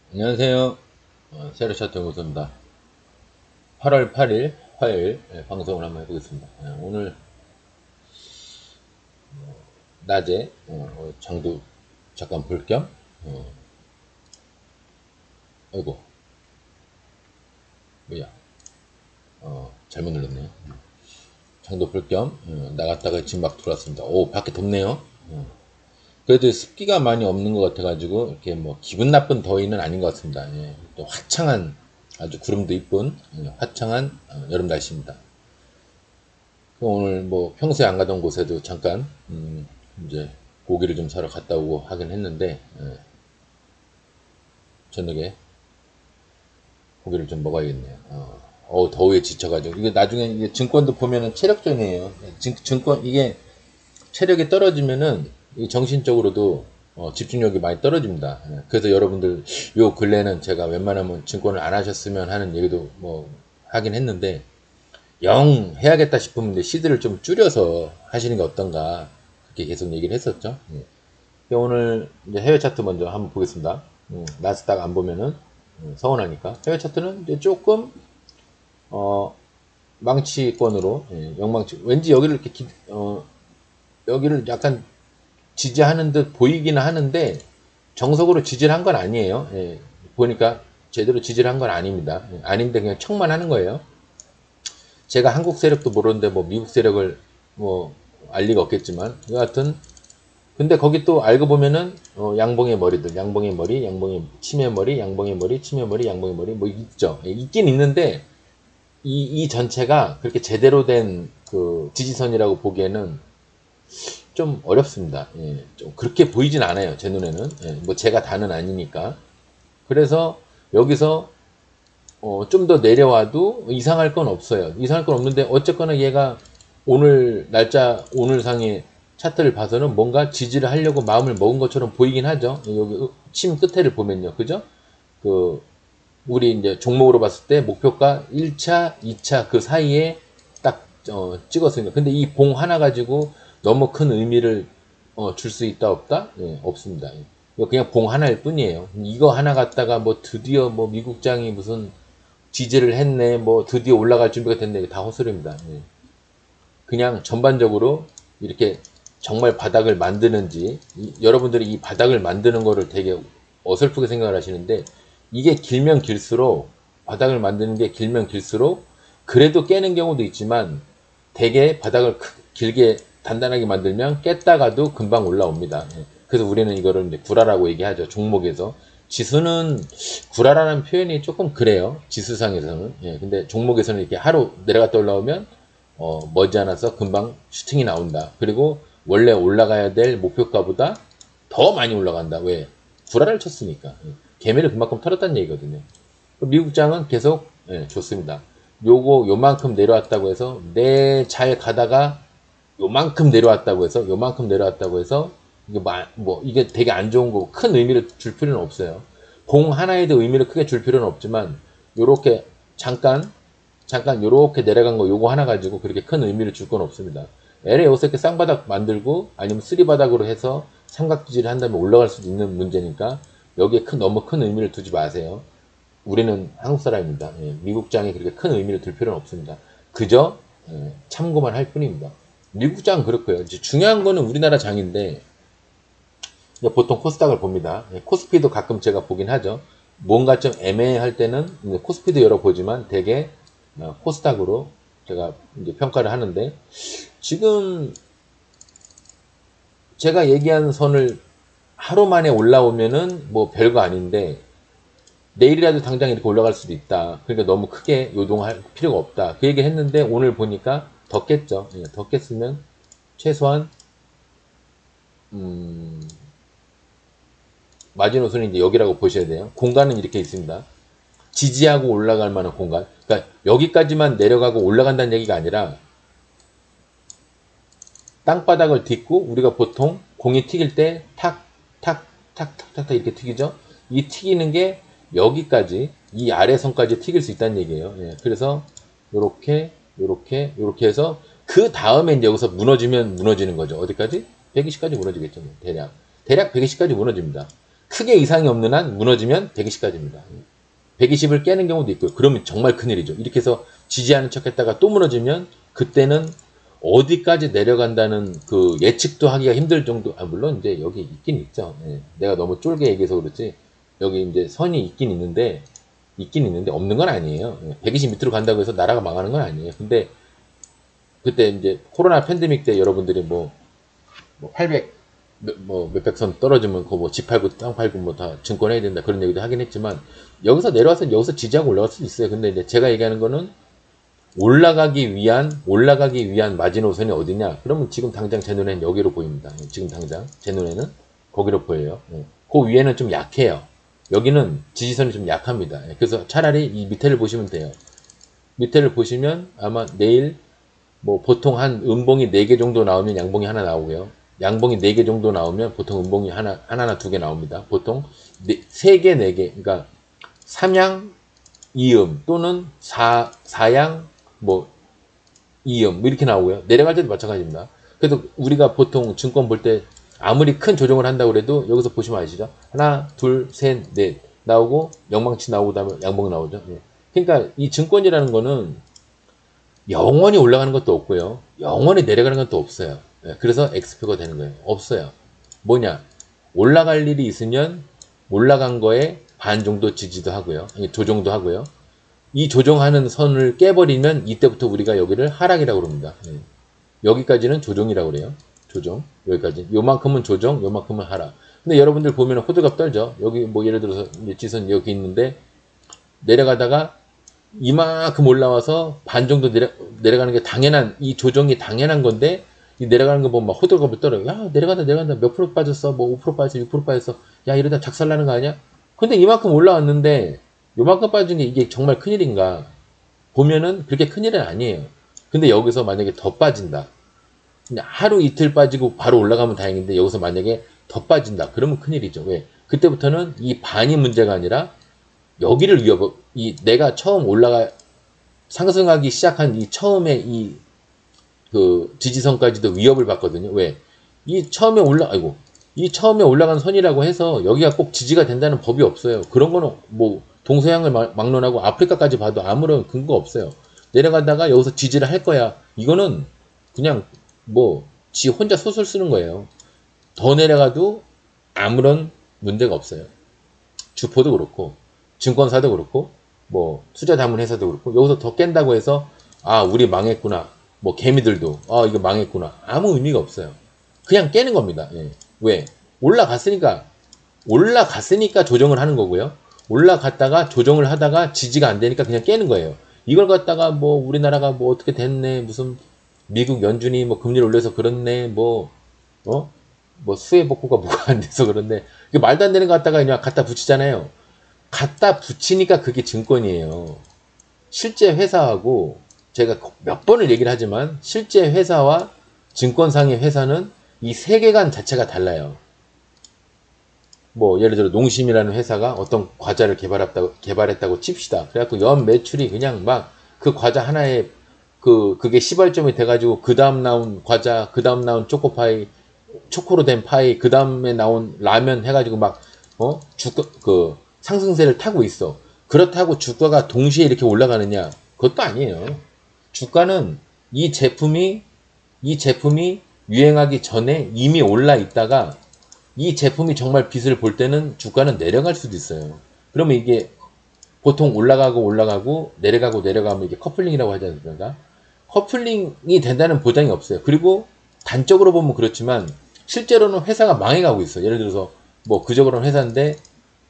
안녕하세요. 세로 차트 연구소입니다. 8월 8일 화요일 방송을 한번 해보겠습니다. 오늘 낮에 장도 잠깐 볼 겸, 아이고 뭐야, 잘못 눌렀네요. 장도 볼 겸 나갔다가 지금 막 들어왔습니다. 오, 밖에 덥네요. 그래도 습기가 많이 없는 것 같아가지고 이렇게 뭐 기분 나쁜 더위는 아닌 것 같습니다. 또 화창한, 아주 구름도 이쁜 화창한 여름 날씨입니다. 오늘 뭐 평소에 안 가던 곳에도 잠깐 이제 고기를 좀 사러 갔다 오고 하긴 했는데, 저녁에 고기를 좀 먹어야겠네요. 더위에 지쳐가지고 이게 나중에 이게 증권도 보면은 체력전이에요. 증권 이게 체력이 떨어지면은 이 정신적으로도 집중력이 많이 떨어집니다. 그래서 여러분들 요 근래는 제가 웬만하면 증권을 안 하셨으면 하는 얘기도 뭐 하긴 했는데, 영 해야겠다 싶으면 이제 시드를 좀 줄여서 하시는 게 어떤가, 그렇게 계속 얘기를 했었죠. 오늘 이제 해외 차트 먼저 한번 보겠습니다. 나스닥 안 보면은 서운하니까. 해외 차트는 이제 조금 망치권으로, 영망치, 왠지 여기를 이렇게 여기를 약간 지지하는 듯 보이기는 하는데 정석으로 지지를 한 건 아니에요. 보니까 제대로 지지를 한 건 아닙니다. 아닌데 그냥 척만 하는 거예요. 제가 한국 세력도 모르는데 뭐 미국 세력을 뭐 알 리가 없겠지만, 여하튼 근데 거기 또 알고 보면은 양봉의 머리들, 양봉의 머리, 양봉의 치매 머리, 양봉의 머리, 치매 머리, 양봉의 머리 뭐 있죠. 있긴 있는데 이 전체가 그렇게 제대로 된 그 지지선이라고 보기에는 좀 어렵습니다. 좀 그렇게 보이진 않아요, 제 눈에는. 뭐 제가 다는 아니니까. 그래서 여기서 좀 더 내려와도 이상할 건 없어요. 이상할 건 없는데 어쨌거나 얘가 오늘 날짜, 오늘 상의 차트를 봐서는 뭔가 지지를 하려고 마음을 먹은 것처럼 보이긴 하죠. 여기 침 끝에를 보면요. 그죠? 그 우리 이제 종목으로 봤을 때 목표가 1차, 2차 그 사이에 딱 찍었으니까. 근데 이 봉 하나 가지고 너무 큰 의미를 줄 수 있다 없다? 없습니다. 이거 그냥 봉 하나일 뿐이에요. 이거 하나 갖다가 뭐 드디어 뭐 미국장이 무슨 지지를 했네, 뭐 드디어 올라갈 준비가 됐네, 다 헛소리입니다. 그냥 전반적으로 이렇게 정말 바닥을 만드는지, 여러분들이 이 바닥을 만드는 거를 되게 어설프게 생각을 하시는데, 이게 길면 길수록, 바닥을 만드는 게 길면 길수록 그래도 깨는 경우도 있지만, 되게 바닥을 길게 단단하게 만들면 깼다가도 금방 올라옵니다. 그래서 우리는 이거를 이제 구라라고 얘기하죠. 종목에서. 지수는 구라라는 표현이 조금 그래요. 지수상에서는. 근데 종목에서는 이렇게 하루 내려갔다 올라오면 머지않아서 금방 슈팅이 나온다. 그리고 원래 올라가야 될 목표가보다 더 많이 올라간다. 왜? 구라를 쳤으니까. 개미를 그만큼 털었다는 얘기거든요. 미국장은 계속 좋습니다. 요만큼 내려왔다고 해서 내 잘 가다가 요만큼 내려왔다고 해서 이게 이게 되게 안 좋은 거고 큰 의미를 줄 필요는 없어요. 봉 하나에도 의미를 크게 줄 필요는 없지만, 요렇게 잠깐 요렇게 내려간 거 요거 하나 가지고 그렇게 큰 의미를 줄 건 없습니다. LA 어떻게 쌍바닥 만들고 아니면 쓰리바닥으로 해서 삼각지지를 한다면 올라갈 수도 있는 문제니까 여기에 너무 큰 의미를 두지 마세요. 우리는 한국 사람입니다. 미국장에 그렇게 큰 의미를 둘 필요는 없습니다. 그저 참고만 할 뿐입니다. 미국장은 그렇고요. 이제 중요한 거는 우리나라 장인데, 보통 코스닥을 봅니다. 코스피도 가끔 제가 보긴 하죠. 뭔가 좀 애매할 때는 코스피도 열어보지만 대개 코스닥으로 제가 이제 평가를 하는데, 지금 제가 얘기한 선을 하루 만에 올라오면은 뭐 별거 아닌데, 내일이라도 당장 이렇게 올라갈 수도 있다. 그러니까 너무 크게 요동할 필요가 없다. 그 얘기 했는데 오늘 보니까 더 깼죠. 더 깼으면 최소한 마지노선이 이제 여기라고 보셔야 돼요. 공간은 이렇게 있습니다. 지지하고 올라갈 만한 공간. 그러니까 여기까지만 내려가고 올라간다는 얘기가 아니라, 땅바닥을 딛고 우리가 보통 공이 튀길 때 탁, 탁, 탁, 탁, 탁, 탁 이렇게 튀기죠. 이 튀기는 게 여기까지, 이 아래선까지 튀길 수 있다는 얘기예요. 그래서 요렇게, 요렇게, 요렇게 해서 그 다음에 이제 여기서 무너지면 무너지는 거죠. 어디까지? 120까지 무너지겠죠. 대략 120까지 무너집니다. 크게 이상이 없는 한 무너지면 120까지입니다. 120을 깨는 경우도 있고요. 그러면 정말 큰일이죠. 이렇게 해서 지지하는 척 했다가 또 무너지면 그때는 어디까지 내려간다는 그 예측도 하기가 힘들 정도, 물론 이제 여기 있긴 있죠. 예, 내가 너무 쫄게 얘기해서 그렇지, 여기 이제 선이 있긴 있는데 없는 건 아니에요. 120 밑으로 간다고 해서 나라가 망하는 건 아니에요. 근데 그때 이제 코로나 팬데믹 때 여러분들이 뭐 800, 몇백 선 떨어지면 그거 뭐 집 팔고 땅 팔고 뭐 다 증권 해야 된다 그런 얘기도 하긴 했지만, 여기서 내려와서 여기서 지지하고 올라갈 수도 있어요. 근데 이제 제가 얘기하는 거는 올라가기 위한 마지노선이 어디냐? 그러면 지금 당장 제 눈에는 여기로 보입니다. 지금 당장 제 눈에는 거기로 보여요. 그 위에는 좀 약해요. 여기는 지지선이 좀 약합니다. 그래서 차라리 이 밑에를 보시면 돼요. 밑에를 보시면 아마 내일 뭐 보통 한 음봉이 4개 정도 나오면 양봉이 하나 나오고요. 양봉이 4개 정도 나오면 보통 음봉이 하나나 2개 나옵니다. 보통 3개, 4개. 그러니까 3양, 2음 또는 4양, 뭐 2음 뭐 이렇게 나오고요. 내려갈 때도 마찬가지입니다. 그래서 우리가 보통 증권 볼 때 아무리 큰 조정을 한다고 그래도 여기서 보시면 아시죠? 하나, 둘, 셋, 넷 나오고 영망치 나오고 다음에 양봉 나오죠. 그러니까 이 증권이라는 거는 영원히 올라가는 것도 없고요. 영원히 내려가는 것도 없어요. 그래서 엑스표가 되는 거예요. 없어요. 뭐냐? 올라갈 일이 있으면 올라간 거에 반 정도 지지도 하고요. 조정도 하고요. 이 조정하는 선을 깨버리면 이때부터 우리가 여기를 하락이라고 그럽니다. 여기까지는 조정이라고 그래요. 조정. 여기까지. 요만큼은 조정, 요만큼은 하락. 근데 여러분들 보면 호들갑 떨죠. 여기 뭐 예를 들어서 지선 여기 있는데 내려가다가 이만큼 올라와서 반 정도 내려가는 게 당연한, 이 조정이 당연한 건데, 이 내려가는 거 보면 막 호들갑을 떨어요. 야, 내려간다. 몇 프로 빠졌어? 뭐 5% 빠졌어? 6% 빠졌어? 야, 이러다 작살나는 거 아니야? 근데 이만큼 올라왔는데, 요만큼 빠진 게 이게 정말 큰일인가? 보면은 그렇게 큰일은 아니에요. 근데 여기서 만약에 더 빠진다. 그냥 하루 이틀 빠지고 바로 올라가면 다행인데, 여기서 만약에 더 빠진다. 그러면 큰일이죠. 왜? 그때부터는 이 반이 문제가 아니라, 여기를 내가 처음 상승하기 시작한 이 처음에 그 지지선까지도 위협을 받거든요. 왜? 이 처음에 올라간 선이라고 해서 여기가 꼭 지지가 된다는 법이 없어요. 그런 거는 뭐 동서양을 막론하고 아프리카까지 봐도 아무런 근거 없어요. 내려가다가 여기서 지지를 할 거야. 이거는 그냥 뭐 지 혼자 소설 쓰는 거예요. 더 내려가도 아무런 문제가 없어요. 주포도 그렇고 증권사도 그렇고 뭐 투자 자문 회사도 그렇고 여기서 더 깬다고 해서 우리 망했구나, 뭐 개미들도 이거 망했구나, 아무 의미가 없어요. 그냥 깨는 겁니다. 왜? 올라갔으니까 조정을 하는 거고요. 올라갔다가 조정을 하다가 지지가 안 되니까 그냥 깨는 거예요. 이걸 갖다가 뭐 우리나라가 뭐 어떻게 됐네, 무슨 미국 연준이 뭐 금리를 올려서 그렇네, 뭐 수해 복구가 뭐가 안 돼서 그렇네, 이게 말도 안 되는 거 갖다가 그냥 갖다 붙이잖아요. 갖다 붙이니까 그게 증권이에요. 실제 회사하고, 제가 몇 번을 얘기를 하지만 실제 회사와 증권상의 회사는 이 세계관 자체가 달라요. 뭐 예를 들어 농심이라는 회사가 어떤 과자를 개발했다고 칩시다. 그래갖고 연 매출이 그냥 막 그 과자 하나에 그게 시발점이 돼가지고 그 다음 나온 과자, 그 다음 나온 초코파이, 초코로 된 파이, 그 다음에 나온 라면 해가지고 막 상승세를 타고 있어. 그렇다고 주가가 동시에 이렇게 올라가느냐? 그것도 아니에요. 주가는 이 제품이 유행하기 전에 이미 올라 있다가 이 제품이 정말 빛을 볼 때는 주가는 내려갈 수도 있어요. 그러면 이게 보통 올라가고 내려가면 이게 커플링이라고 하지 않습니까? 커플링이 된다는 보장이 없어요. 그리고 단적으로 보면 그렇지만 실제로는 회사가 망해가고 있어. 예를 들어서 뭐 그저그런 회사인데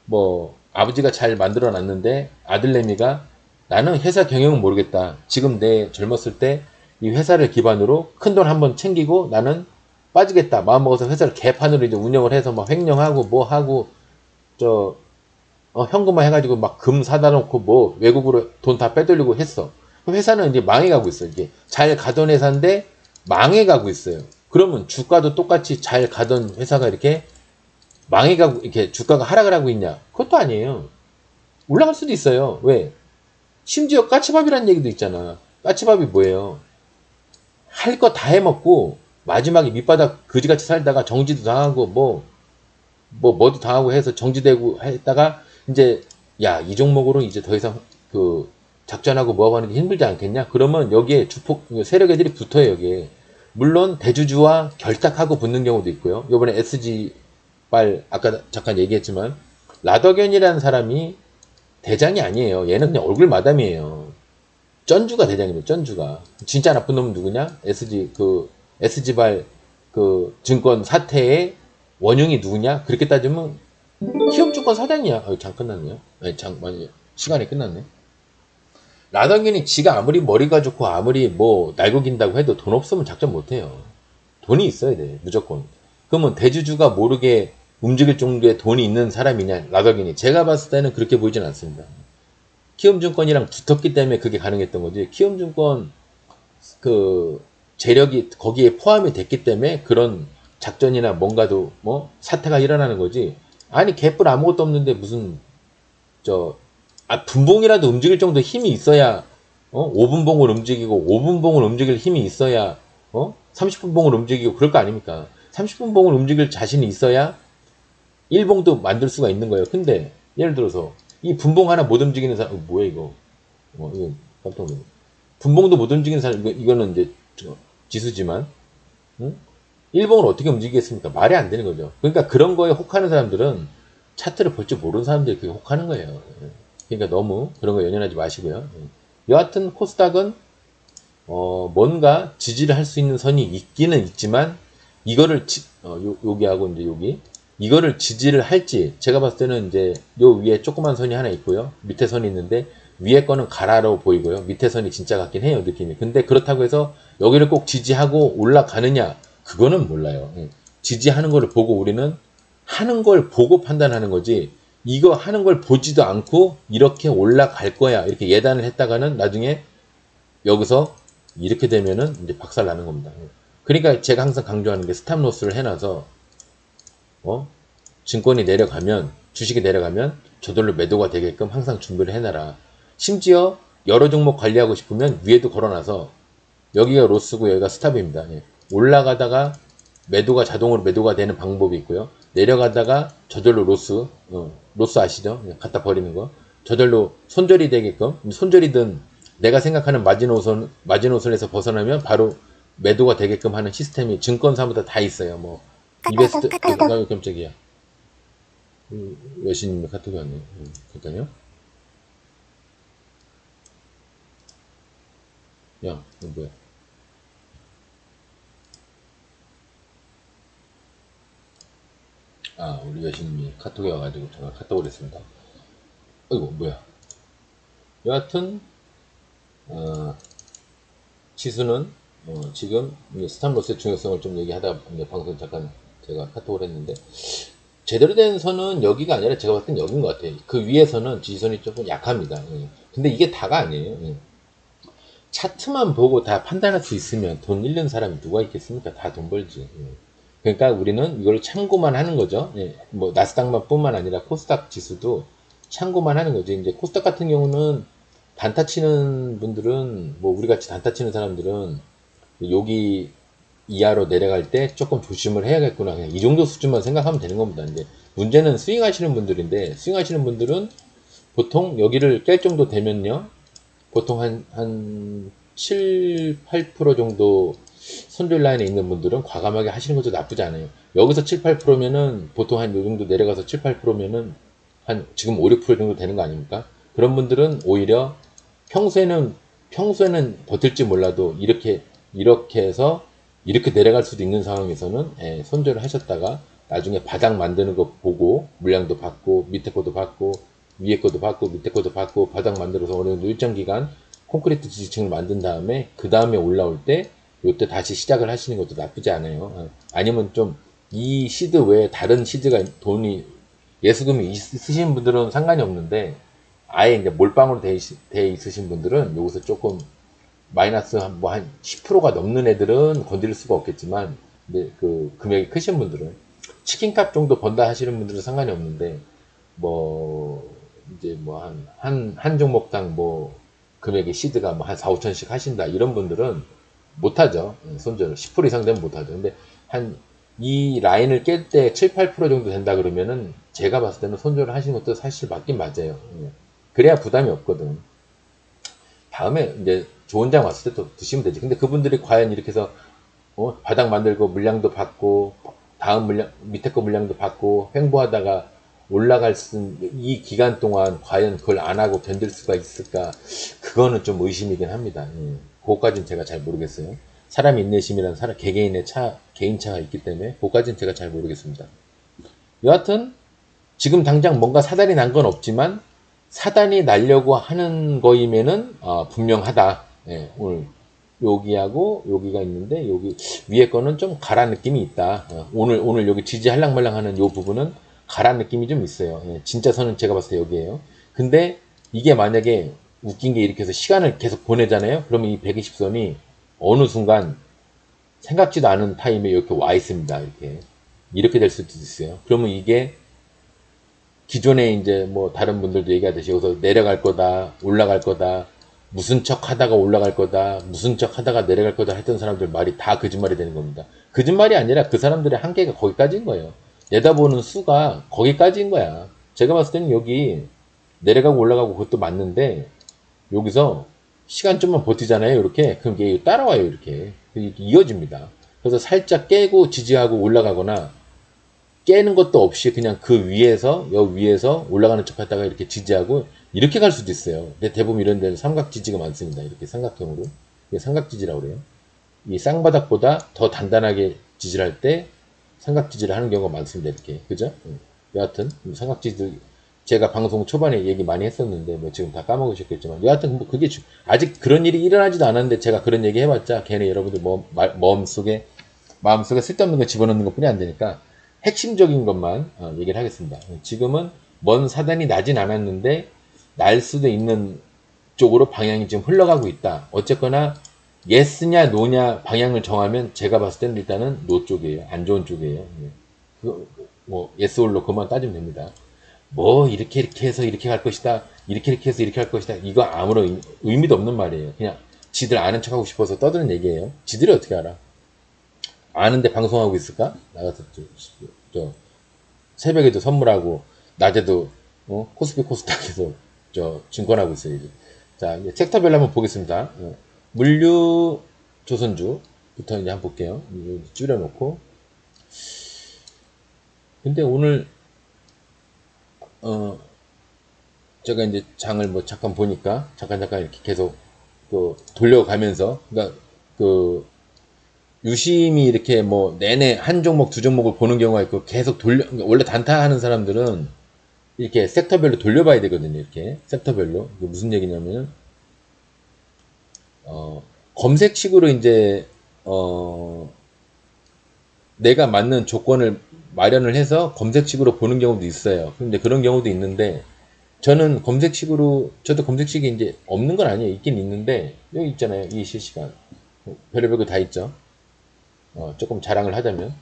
뭐 아버지가 잘 만들어 놨는데 아들내미가 나는 회사 경영은 모르겠다. 지금 내 젊었을 때 이 회사를 기반으로 큰돈 한번 챙기고 나는 빠지겠다. 마음먹어서 회사를 개판으로 이제 운영을 해서 막 횡령하고 뭐 하고 현금화 해가지고 막 금 사다 놓고 뭐 외국으로 돈 다 빼돌리고 했어. 회사는 이제 망해가고 있어. 이게 잘 가던 회사인데 망해가고 있어요. 그러면 주가도 똑같이 잘 가던 회사가 이렇게 망해가고 이렇게 주가가 하락을 하고 있냐? 그것도 아니에요. 올라갈 수도 있어요. 왜? 심지어 까치밥이라는 얘기도 있잖아. 까치밥이 뭐예요? 할 거 다 해먹고 마지막에 밑바닥 그지같이 살다가 정지도 당하고 뭐 뭐도 당하고 해서 정지되고 했다가 이제 야, 이 종목으로 이제 더 이상 그 작전하고 뭐하고 하는 게 힘들지 않겠냐? 그러면 여기에 주폭 세력 애들이 붙어요, 여기에. 물론 대주주와 결탁하고 붙는 경우도 있고요. 요번에 SG발 아까 잠깐 얘기했지만 라더견이라는 사람이 대장이 아니에요. 얘는 그냥 얼굴 마담이에요. 쩐주가 대장입니다. 쩐주가. 진짜 나쁜 놈은 누구냐? SG발 그 증권 사태의 원흉이 누구냐? 그렇게 따지면 키움증권 사장이야. 장 끝났네요. 아니, 시간이 끝났네. 라던기는 지가 아무리 머리가 좋고 아무리 뭐 날고 긴다고 해도 돈 없으면 작전 못해요. 돈이 있어야 돼. 무조건. 그러면 대주주가 모르게 움직일 정도의 돈이 있는 사람이냐? 라던기니. 제가 봤을 때는 그렇게 보이진 않습니다. 키움증권이랑 붙었기 때문에 그게 가능했던 거지. 키움증권 그 재력이 거기에 포함이 됐기 때문에 그런 작전이나 뭔가도 뭐 사태가 일어나는 거지. 아니 개뿔 아무것도 없는데 무슨 분봉이라도 움직일 정도 힘이 있어야 5분 봉을 움직이고 5분 봉을 움직일 힘이 있어야 30분 봉을 움직이고 그럴 거 아닙니까? 30분 봉을 움직일 자신이 있어야 1봉도 만들 수가 있는 거예요. 근데 예를 들어서 이 분봉 하나 못 움직이는 사람 뭐야 이거? 이거 깜짝 놀랐네. 분봉도 못 움직이는 사람 이거는 이제 지수지만 응? 1봉을 어떻게 움직이겠습니까? 말이 안 되는 거죠. 그러니까 그런 거에 혹하는 사람들은 차트를 볼 줄 모르는 사람들이 그게 혹하는 거예요. 그러니까 너무 그런 거 연연하지 마시고요. 여하튼 코스닥은 뭔가 지지를 할 수 있는 선이 있기는 있지만 이거를 여기하고 이제 여기 이거를 지지를 할지 제가 봤을 때는 이제 요 위에 조그만 선이 하나 있고요. 밑에 선이 있는데 위에 거는 가라로 보이고요. 밑에 선이 진짜 같긴 해요. 느낌이. 근데 그렇다고 해서 여기를 꼭 지지하고 올라가느냐 그거는 몰라요. 지지하는 거를 보고 우리는 하는 걸 보고 판단하는 거지 이거 하는 걸 보지도 않고 이렇게 올라갈 거야 이렇게 예단을 했다가는 나중에 여기서 이렇게 되면은 이제 박살 나는 겁니다. 그러니까 제가 항상 강조하는 게 스탑로스를 해놔서 증권이 내려가면 주식이 내려가면 저절로 매도가 되게끔 항상 준비를 해놔라. 심지어 여러 종목 관리하고 싶으면 위에도 걸어놔서 여기가 로스고 여기가 스탑입니다. 올라가다가 매도가 자동으로 매도가 되는 방법이 있고요. 내려가다가 저절로 로스 아시죠? 갖다 버리는 거. 저절로 손절이 되게끔, 손절이든 내가 생각하는 마지노선에서 벗어나면 바로 매도가 되게끔 하는 시스템이 증권사마다 다 있어요. 뭐, 이베스트, 깜짝이야. 여신님의 카톡이 왔네. 잠깐요. 야, 이거 뭐야. 우리 여신님이 카톡이 와가지고 제가 카톡을 했습니다. 어이구, 뭐야. 여하튼, 지수는, 지금, 스탑로스의 중요성을 좀 얘기하다, 방송 잠깐 제가 카톡을 했는데, 제대로 된 선은 여기가 아니라 제가 봤을 땐 여긴 것 같아요. 그 위에서는 지지선이 조금 약합니다. 근데 이게 다가 아니에요. 차트만 보고 다 판단할 수 있으면 돈 잃는 사람이 누가 있겠습니까? 다 돈 벌지. 그러니까 우리는 이걸 참고만 하는 거죠. 뭐 나스닥만 뿐만 아니라 코스닥 지수도 참고만 하는 거죠. 이제 코스닥 같은 경우는 단타 치는 분들은 뭐 우리 같이 단타 치는 사람들은 여기 이하로 내려갈 때 조금 조심을 해야겠구나. 그냥 이 정도 수준만 생각하면 되는 겁니다. 이제 문제는 스윙 하시는 분들인데 스윙 하시는 분들은 보통 여기를 깰 정도 되면요. 보통 한 7, 8% 정도 손절 라인에 있는 분들은 과감하게 하시는 것도 나쁘지 않아요. 여기서 7, 8%면은 보통 한 요 정도 내려가서 7, 8%면은 한 지금 5, 6% 정도 되는 거 아닙니까? 그런 분들은 오히려 평소에는 버틸지 몰라도 이렇게 해서 이렇게 내려갈 수도 있는 상황에서는 손절을 하셨다가 나중에 바닥 만드는 거 보고 물량도 받고 밑에 것도 받고 위에 것도 받고 밑에 것도 받고 바닥 만들어서 어느 정도 일정 기간 콘크리트 지지층을 만든 다음에 그 다음에 올라올 때 요때 다시 시작을 하시는 것도 나쁘지 않아요. 아니면 좀 이 시드 외에 다른 시드가 돈이 예수금이 있으신 분들은 상관이 없는데 아예 이제 몰빵으로 돼 있으신 분들은 여기서 조금 마이너스 한 10%가 넘는 애들은 건드릴 수가 없겠지만 근데 그 금액이 크신 분들은 치킨값 정도 번다 하시는 분들은 상관이 없는데 뭐 이제 뭐 한 종목당 뭐 금액의 시드가 뭐 한 4, 5천씩 하신다 이런 분들은 못하죠. 손절 10% 이상 되면 못하죠. 근데 한 이 라인을 깰 때 7, 8% 정도 된다 그러면은 제가 봤을 때는 손절을 하시는 것도 사실 맞긴 맞아요. 예. 그래야 부담이 없거든. 다음에 이제 좋은 장 왔을 때 또 드시면 되지. 근데 그분들이 과연 이렇게 해서 바닥 만들고 물량도 받고 다음 물량 밑에 거 물량도 받고 횡보하다가 올라갈 이 기간 동안 과연 그걸 안 하고 견딜 수가 있을까? 그거는 좀 의심이긴 합니다. 그거까지는 제가 잘 모르겠어요. 사람 인내심이란 개개인의 개인차가 있기 때문에 그거까지는 제가 잘 모르겠습니다. 여하튼 지금 당장 뭔가 사단이 난 건 없지만 사단이 나려고 하는 거이면은 분명하다. 예, 오늘 여기하고 여기가 있는데 여기 위에 거는 좀 가라 느낌이 있다. 오늘 여기 지지할랑말랑하는 요 부분은 가라 느낌이 좀 있어요. 예, 진짜 선은 제가 봤을 때 여기에요. 근데 이게 만약에 웃긴 게 이렇게 해서 시간을 계속 보내잖아요. 그러면 이 120선이 어느 순간 생각지도 않은 타임에 이렇게 와 있습니다. 이렇게 될 수도 있어요. 그러면 이게 기존에 이제 뭐 다른 분들도 얘기하듯이 여기서 내려갈 거다, 올라갈 거다, 무슨 척 하다가 올라갈 거다, 무슨 척 하다가 내려갈 거다 했던 사람들 말이 다 거짓말이 되는 겁니다. 거짓말이 아니라 그 사람들의 한계가 거기까지인 거예요. 내다보는 수가 거기까지인 거야. 제가 봤을 때는 여기 내려가고 올라가고 그것도 맞는데 여기서 시간 좀만 버티잖아요. 이렇게. 그럼 이게 따라와요. 이렇게 이어집니다. 그래서 살짝 깨고 지지하고 올라가거나 깨는 것도 없이 그냥 그 위에서 위에서 올라가는 척 하다가 이렇게 지지하고 이렇게 갈 수도 있어요. 근데 대부분 이런 데는 삼각 지지가 많습니다. 이렇게 삼각형으로. 이게 삼각 지지라고 그래요. 이 쌍바닥보다 더 단단하게 지지를 할 때 삼각 지지를 하는 경우가 많습니다. 이렇게. 그죠? 여하튼 삼각 지지 제가 방송 초반에 얘기 많이 했었는데 뭐 지금 다 까먹으셨겠지만 여하튼 뭐 그게 아직 그런 일이 일어나지도 않았는데 제가 그런 얘기 해봤자 걔네 여러분들 마음속에 쓸데없는 거 집어넣는 것 뿐이 안 되니까 핵심적인 것만 얘기를 하겠습니다. 지금은 먼 사단이 나진 않았는데 날 수도 있는 쪽으로 방향이 지금 흘러가고 있다. 어쨌거나 예스냐 노냐 방향을 정하면 제가 봤을 때는 일단은 노 쪽이에요. 안 좋은 쪽이에요. 뭐 예스 올로 그만 따지면 됩니다. 뭐 이렇게 해서 이렇게 갈 것이다. 이렇게 해서 이렇게 할 것이다. 이거 아무런 의미도 없는 말이에요. 그냥 지들 아는 척하고 싶어서 떠드는 얘기예요. 지들이 어떻게 알아? 아는데 방송하고 있을까? 나가서 새벽에도 선물하고 낮에도 코스피 코스닥에서 증권하고 있어요. 이제. 자, 이제 섹터별로 한번 보겠습니다. 물류 조선주부터 이제 한번 볼게요. 줄여놓고. 근데 오늘 제가 이제 장을 뭐 잠깐 보니까 잠깐 이렇게 계속 돌려가면서 그러니까 유심히 이렇게 뭐 내내 한 종목 두 종목을 보는 경우가 있고 계속 원래 단타하는 사람들은 이렇게 섹터별로 돌려봐야 되거든요. 이렇게 섹터별로. 이게 무슨 얘기냐면 검색식으로 이제 내가 맞는 조건을 마련을 해서 검색식으로 보는 경우도 있어요. 근데 그런 경우도 있는데 저도 검색식이 이제 없는 건 아니에요. 있긴 있는데 여기 있잖아요. 이 실시간 별의별 거 다 있죠. 조금 자랑을 하자면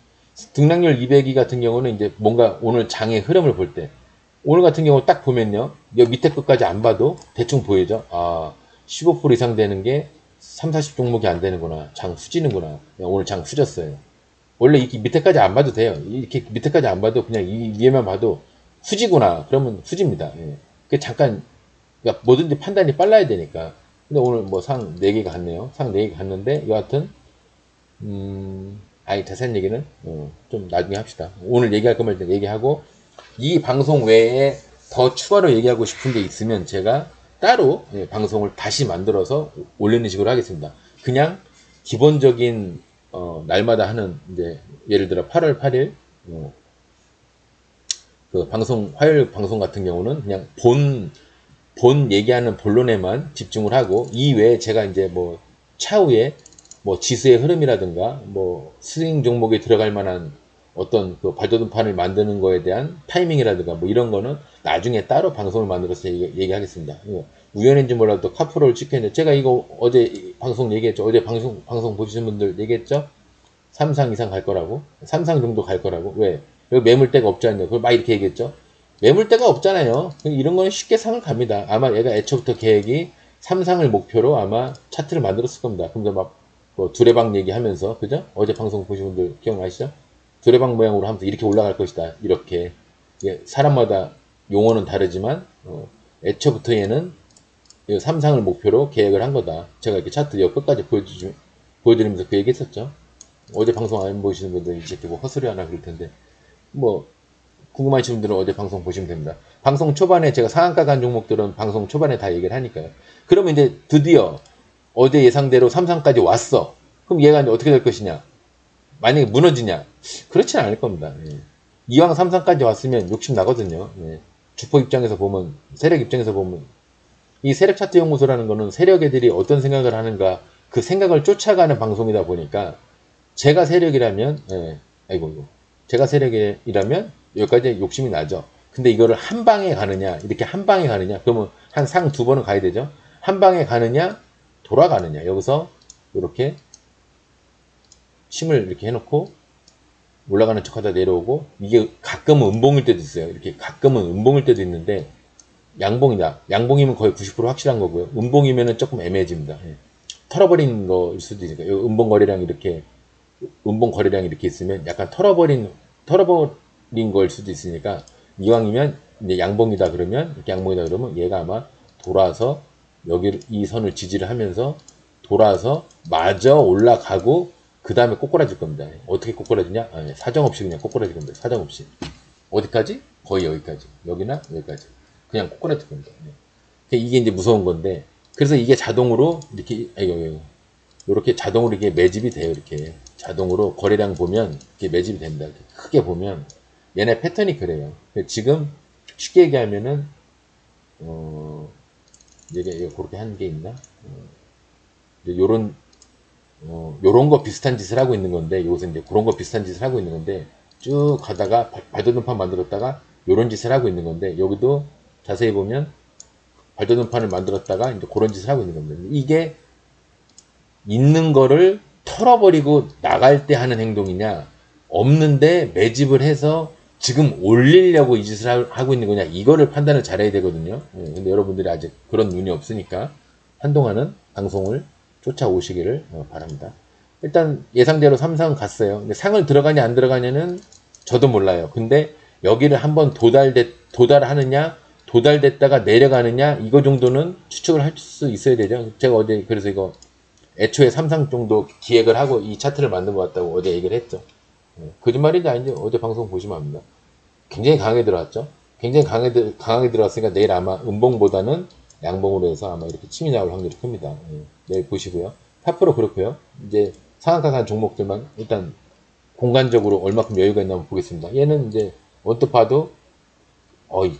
등락률 200이 같은 경우는 이제 뭔가 오늘 장의 흐름을 볼 때 오늘 같은 경우 딱 보면요. 여기 밑에 끝까지 안 봐도 대충 보이죠. 15% 이상 되는 게 3, 40 종목이 안 되는구나. 장 후지는구나. 오늘 장 후졌어요. 원래 이렇게 밑에까지 안 봐도 돼요. 이렇게 밑에까지 안 봐도 그냥 이 위에만 봐도 후지구나. 그러면 후지입니다. 예. 그 잠깐 그러니까 뭐든지 판단이 빨라야 되니까. 근데 오늘 뭐 상 4개가 갔네요. 상 4개가 갔는데 여하튼 자세한 얘기는 좀 나중에 합시다. 오늘 얘기할 거면 일단 얘기하고 이 방송 외에 더 추가로 얘기하고 싶은 게 있으면 제가 따로 방송을 다시 만들어서 올리는 식으로 하겠습니다. 그냥 기본적인 날마다 하는 이제 예를 들어 8월 8일 그 방송 화요일 방송 같은 경우는 그냥 본 얘기하는 본론에만 집중을 하고 이 외에 제가 이제 뭐 차후에 뭐 지수의 흐름이라든가 뭐 스윙 종목에 들어갈 만한 어떤 그 발돋움판을 만드는 거에 대한 타이밍이라든가 뭐 이런 거는 나중에 따로 방송을 만들어서 얘기하겠습니다. 우연인지 몰라도 카프로를 찍혔는데 제가 이거 어제 방송 얘기했죠. 어제 방송 보시는 분들 얘기했죠. 3상 이상 갈 거라고. 3상 정도 갈 거라고. 왜? 여기 매물대가 없지 않냐. 그걸 막 이렇게 얘기했죠. 매물대가 없잖아요. 이런 거는 쉽게 상을 갑니다. 아마 얘가 애초부터 계획이 3상을 목표로 아마 차트를 만들었을 겁니다. 근데 막 두레방 얘기하면서 그죠? 어제 방송 보신 분들 기억나시죠? 두레방 모양으로 하면서 이렇게 올라갈 것이다. 이렇게. 예, 사람마다 용어는 다르지만 애초부터 얘는 이 삼상을 목표로 계획을 한 거다. 제가 이렇게 차트 여 끝까지 보여드리면서 그 얘기 했었죠. 어제 방송 안 보시는 분들 이제 뭐 헛소리 하나 그럴 텐데 뭐 궁금하신 분들은 어제 방송 보시면 됩니다. 방송 초반에 제가 상한가 간 종목들은 방송 초반에 다 얘기를 하니까요. 그러면 이제 드디어 어제 예상대로 삼상까지 왔어. 그럼 얘가 이제 어떻게 될 것이냐? 만약에 무너지냐? 그렇지는 않을 겁니다. 예. 이왕 삼상까지 왔으면 욕심 나거든요. 예. 주포 입장에서 보면, 세력 입장에서 보면, 이 세력 차트 연구소라는 거는 세력 애들이 어떤 생각을 하는가, 그 생각을 쫓아가는 방송이다 보니까, 제가 세력이라면, 예, 아이고, 제가 세력이라면, 여기까지 욕심이 나죠. 근데 이거를 한 방에 가느냐, 이렇게 한 방에 가느냐, 그러면 한 상 두 번은 가야 되죠. 한 방에 가느냐, 돌아가느냐. 여기서, 이렇게, 침을 이렇게 해놓고, 올라가는 척 하다 내려오고, 이게 가끔은 음봉일 때도 있어요. 이렇게 가끔은 음봉일 때도 있는데, 양봉이다. 양봉이면 거의 90% 확실한 거고요. 음봉이면은 조금 애매해집니다. 예. 털어버린 거일 수도 있으니까, 음봉 거래량 이렇게 있으면 약간 털어버린 거일 수도 있으니까, 이왕이면 이제 양봉이다 그러면, 이렇게 양봉이다 그러면 얘가 아마 돌아서, 여기 이 선을 지지를 하면서, 돌아서 마저 올라가고, 그 다음에 꼬꾸라질 겁니다. 어떻게 꼬꾸라지냐? 사정없이 그냥 꼬꾸라질 겁니다. 사정없이. 어디까지? 거의 여기까지. 여기나 여기까지. 그냥 꼬꾸라질 겁니다. 이게 이제 무서운 건데, 그래서 이게 자동으로 이렇게, 이렇게 자동으로 이게 매집이 돼요. 이렇게. 자동으로 거래량 보면 이렇게 매집이 됩니다. 이렇게 크게 보면. 얘네 패턴이 그래요. 지금 쉽게 얘기하면은, 이게 그렇게 하는 게 있나? 요런 거 비슷한 짓을 하고 있는 건데, 요새 이제 그런 거 비슷한 짓을 하고 있는 건데, 쭉 가다가 발도등판 만들었다가 요런 짓을 하고 있는 건데, 여기도 자세히 보면 발도등판을 만들었다가 이제 그런 짓을 하고 있는 겁니다. 이게 있는 거를 털어버리고 나갈 때 하는 행동이냐, 없는데 매집을 해서 지금 올리려고 이 짓을 하고 있는 거냐, 이거를 판단을 잘해야 되거든요. 근데 여러분들이 아직 그런 눈이 없으니까 한동안은 방송을 쫓아오시기를 바랍니다. 일단 예상대로 삼상 갔어요. 근데 상을 들어가냐 안 들어가냐는 저도 몰라요. 근데 여기를 한번 도달하느냐, 도달됐다가 내려가느냐, 이거 정도는 추측을 할 수 있어야 되죠. 제가 어제 그래서 이거 애초에 삼상 정도 기획을 하고 이 차트를 만든 것 같다고 어제 얘기를 했죠. 거짓말인지 아닌지 어제 방송 보시면 압니다. 굉장히 강하게 들어왔죠. 굉장히 강하게 들어왔으니까 내일 아마 음봉보다는 양봉으로 해서 아마 이렇게 침이 나올 확률이 큽니다. 내일 보시고요. 4% 그렇고요. 이제 상한가 간 종목들만 일단 공간적으로 얼마큼 여유가 있나 한번 보겠습니다. 얘는 이제 언뜻 봐도